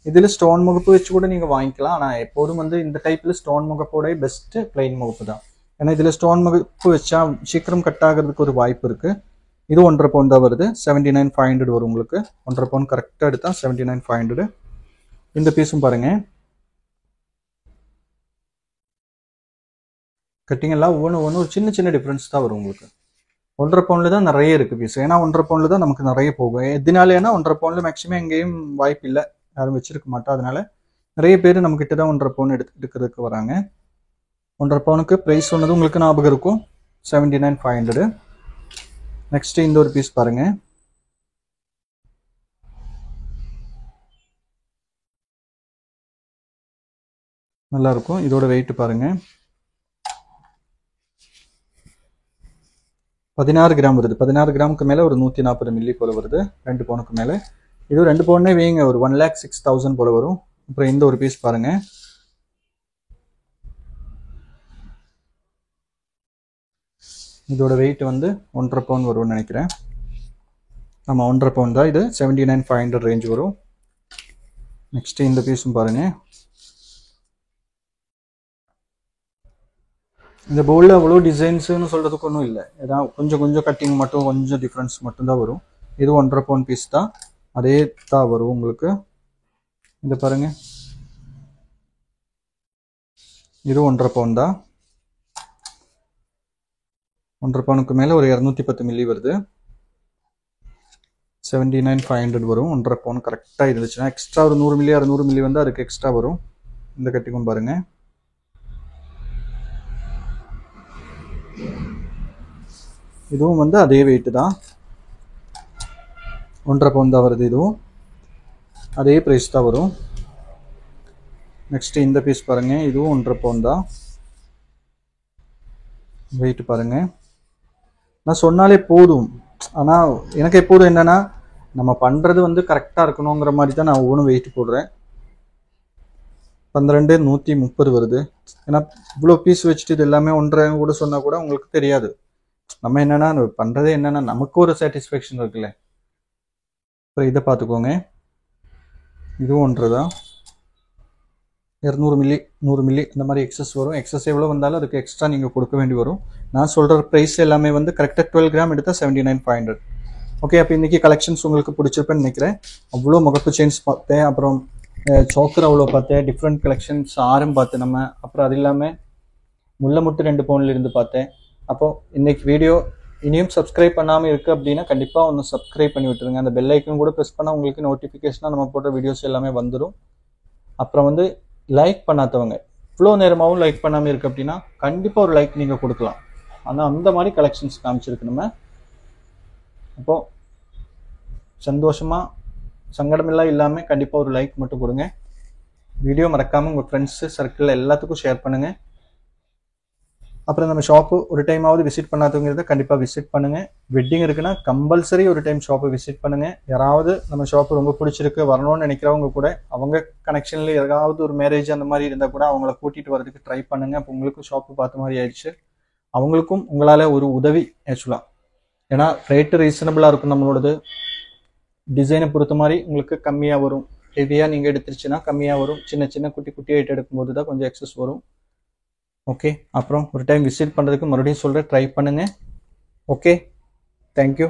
[SPEAKER 1] இதில் ஸ்டோன் முகப்பு வச்சு கூட நீங்கள் வாங்கிக்கலாம். ஆனால் எப்போதும் வந்து இந்த டைப்பில் ஸ்டோன் முகப்போட பெஸ்ட்டு பிளைன் முகப்பு தான். ஏன்னா இதில் ஸ்டோன் முகப்பு வச்சா சீக்கிரம் கட் ஆகிறதுக்கு ஒரு வாய்ப்பு இருக்குது. இது 1.5 பவுண்ட் தான் வருது. 79,500 வரும் உங்களுக்கு. 1.5 பவுண்ட் கரெக்டாக எடுத்தால் 79,500. இந்த பீஸும் பாருங்க. கட்டிங் எல்லாம் ஒவ்வொன்று ஒரு சின்ன சின்ன டிஃப்ரென்ஸ் தான் வரும் உங்களுக்கு. 1.5 பவுண்டில் தான் நிறைய இருக்குது பீஸ். ஏன்னா 1.5 பவுண்டில் தான் நமக்கு நிறைய போகும். எதனால ஏன்னா 1.5 பவுண்டில் மேக்ஸிமம் எங்கேயும் வாய்ப்பு இல்லை. யாரும் வச்சிருக்க மாட்டோம். அதனால நிறைய பேர் நம்மக்கிட்ட தான் 1.5 பவுன் எடுக்கிறதுக்கு வராங்க. 1.5 பவுனுக்கு ப்ரைஸ் சொன்னது உங்களுக்கு ஞாபகம் இருக்கும். 79,500. நெக்ஸ்ட் இந்த ஒரு பீஸ் பாருங்க. நல்லா இருக்கும். இதோட வெயிட் பாருங்க. 16 கிராம் வருது. 16 கிராமுக்கு மேலே ஒரு 140 மில்லி போல வருது. 2 பவுனுக்கு மேலே. இது 2 பவுன்னே வைங்க ஒரு 1,06,000 போல வரும். அப்புறம் இந்த ஒரு பீஸ் பாருங்க. இதோட வெயிட் வந்து 1.5 பவுண்ட் வரும்னு நினைக்கிறேன். ஆமாம், 1.5 பவுண்ட் தான். இது 79,500 ரேஞ்ச் வரும். நெக்ஸ்ட் இந்த பீஸும் பாருங்க. இந்த பவுலில் அவ்வளோ டிசைன்ஸுன்னு சொல்கிறதுக்கு ஒன்றும் இல்லை. ஏதாவது கொஞ்சம் கட்டிங் மட்டும் கொஞ்சம் டிஃப்ரென்ஸ் மட்டும்தான் வரும். இது 1.5 பவுண்ட் பீஸ் தான். அதே தான் வரும் உங்களுக்கு. இந்த பாருங்க. இது 1.5 பவுண்ட் தான். 1.5 பவுனுக்கு மேலே ஒரு 210 மில்லி வருது. 79,500 வரும். 1.5 பவுன் கரெக்டாக இருந்துச்சுன்னா எக்ஸ்ட்ரா ஒரு 100 மில்லி 600 மில்லி வந்து அதுக்கு எக்ஸ்ட்ரா வரும். இந்த கட்டிங்கும் பாருங்க. இதுவும் வந்து அதே வெயிட் தான். 1.5 பவுண்ட் தான் வருது. இதுவும் அதே ப்ரைஸ் தான் வரும். நெக்ஸ்ட் இந்த பீஸ் பாருங்க. இதுவும் 1.5 பவுண்ட் தான். வெயிட் பாருங்க. நான் சொன்னாலே போதும். ஆனால் எனக்கு எப்போதும் என்னன்னா நம்ம பண்ணுறது வந்து கரெக்டாக இருக்கணுங்கிற மாதிரி தான் நான் ஒவ்வொன்றும் வெயிட் போடுறேன். 12,130 வருது. ஏன்னா இவ்வளோ பீஸ் வச்சுட்டு இது எல்லாமே 1.5 கூட சொன்னால் கூட உங்களுக்கு தெரியாது. நம்ம என்னன்னா பண்ணுறதே என்னன்னா நமக்கு ஒரு சாட்டிஸ்ஃபேக்ஷன் இருக்குல்ல. அப்புறம் இதை பார்த்துக்கோங்க. இதுவும் 1.5 தான். 200 மில்லி 100 மில்லி இந்த மாதிரி எக்ஸஸ் வரும். எக்ஸஸ் எவ்வளோ வந்தாலும் அதுக்கு எக்ஸ்ட்ரா நீங்கள் கொடுக்க வேண்டி வரும். நான் சொல்கிற ப்ரைஸ் எல்லாமே வந்து கரெக்டாக 12 கிராம் எடுத்தால் 79,500. ஓகே, அப்போ இன்றைக்கி கலெக்ஷன்ஸ் உங்களுக்கு பிடிச்சிருப்பேன்னு நினைக்கிறேன். அவ்வளோ முகப்பு செயின்ஸ் பார்த்தேன். அப்புறம் சோக்கர் அவ்வளோ பார்த்தேன். டிஃப்ரெண்ட் கலெக்ஷன்ஸ் ஆரம் பார்த்தேன் நம்ம. அப்புறம் அது இல்லாமல் முல்லை முட்டு 2 பவுன்ல இருந்து பார்த்தேன். அப்போது இன்றைக்கி வீடியோ இனியும் சப்ஸ்கிரைப் பண்ணாமல் இருக்குது அப்படின்னா கண்டிப்பாக ஒன்று சப்ஸ்கிரைப் பண்ணி விட்டுருங்க. அந்த பெல் ஐக்கன் கூட ப்ரெஸ் பண்ணால் உங்களுக்கு நோட்டிஃபிகேஷனாக நம்ம போடுற வீடியோஸ் எல்லாமே வந்துடும். அப்புறம் வந்து லைக் பண்ணாதவங்க இவ்வளோ நேரமாகவும் லைக் பண்ணாமல் இருக்குது அப்படின்னா கண்டிப்பாக ஒரு லைக் நீங்கள் கொடுக்கலாம். ஆனால் அந்த மாதிரி கலெக்ஷன்ஸ் காமிச்சிருக்கு நம்ம. அப்போது சந்தோஷமாக சங்கடமெல்லாம் இல்லாமல் கண்டிப்பாக ஒரு லைக் மட்டும் கொடுங்க. வீடியோ மறக்காமல் உங்கள் ஃப்ரெண்ட்ஸு சர்க்கிளில் எல்லாத்துக்கும் ஷேர் பண்ணுங்கள். அப்புறம் நம்ம ஷாப்பு ஒரு டைமாவது விசிட் பண்ணாதவங்கிறத கண்டிப்பாக விசிட் பண்ணுங்கள். வெட்டிங் இருக்குன்னா கம்பல்சரி ஒரு டைம் ஷாப்பை விசிட் பண்ணுங்கள். யாராவது நம்ம ஷாப்பு ரொம்ப பிடிச்சிருக்கு வரணும்னு நினைக்கிறவங்க கூட அவங்க கனெக்ஷனில் ஏதாவது ஒரு மேரேஜ் அந்த மாதிரி இருந்தால் கூட அவங்கள கூட்டிகிட்டு வரதுக்கு ட்ரை பண்ணுங்கள். அப்போ உங்களுக்கும் ஷாப்பு பார்த்த மாதிரி ஆயிடுச்சு, அவங்களுக்கும் உங்களால் ஒரு உதவி ஆக்சுவலாக. ஏன்னா ரேட்டு ரீசனபிளாக இருக்கும், நம்மளோடது டிசைனை பொறுத்த மாதிரி உங்களுக்கு கம்மியாக வரும். ஹெவியாக நீங்கள் எடுத்துருச்சுன்னா கம்மியாக வரும், சின்ன சின்ன குட்டி குட்டி ஐட்டம் எடுக்கும்போது தான் கொஞ்சம் எக்ஸஸ் வரும். ஓகே, அப்புறம் ஒரு டைம் விசிட் பண்ணுறதுக்கு மறுபடியும் சொல்கிறேன், ட்ரை பண்ணுங்கள். Okay, thank you.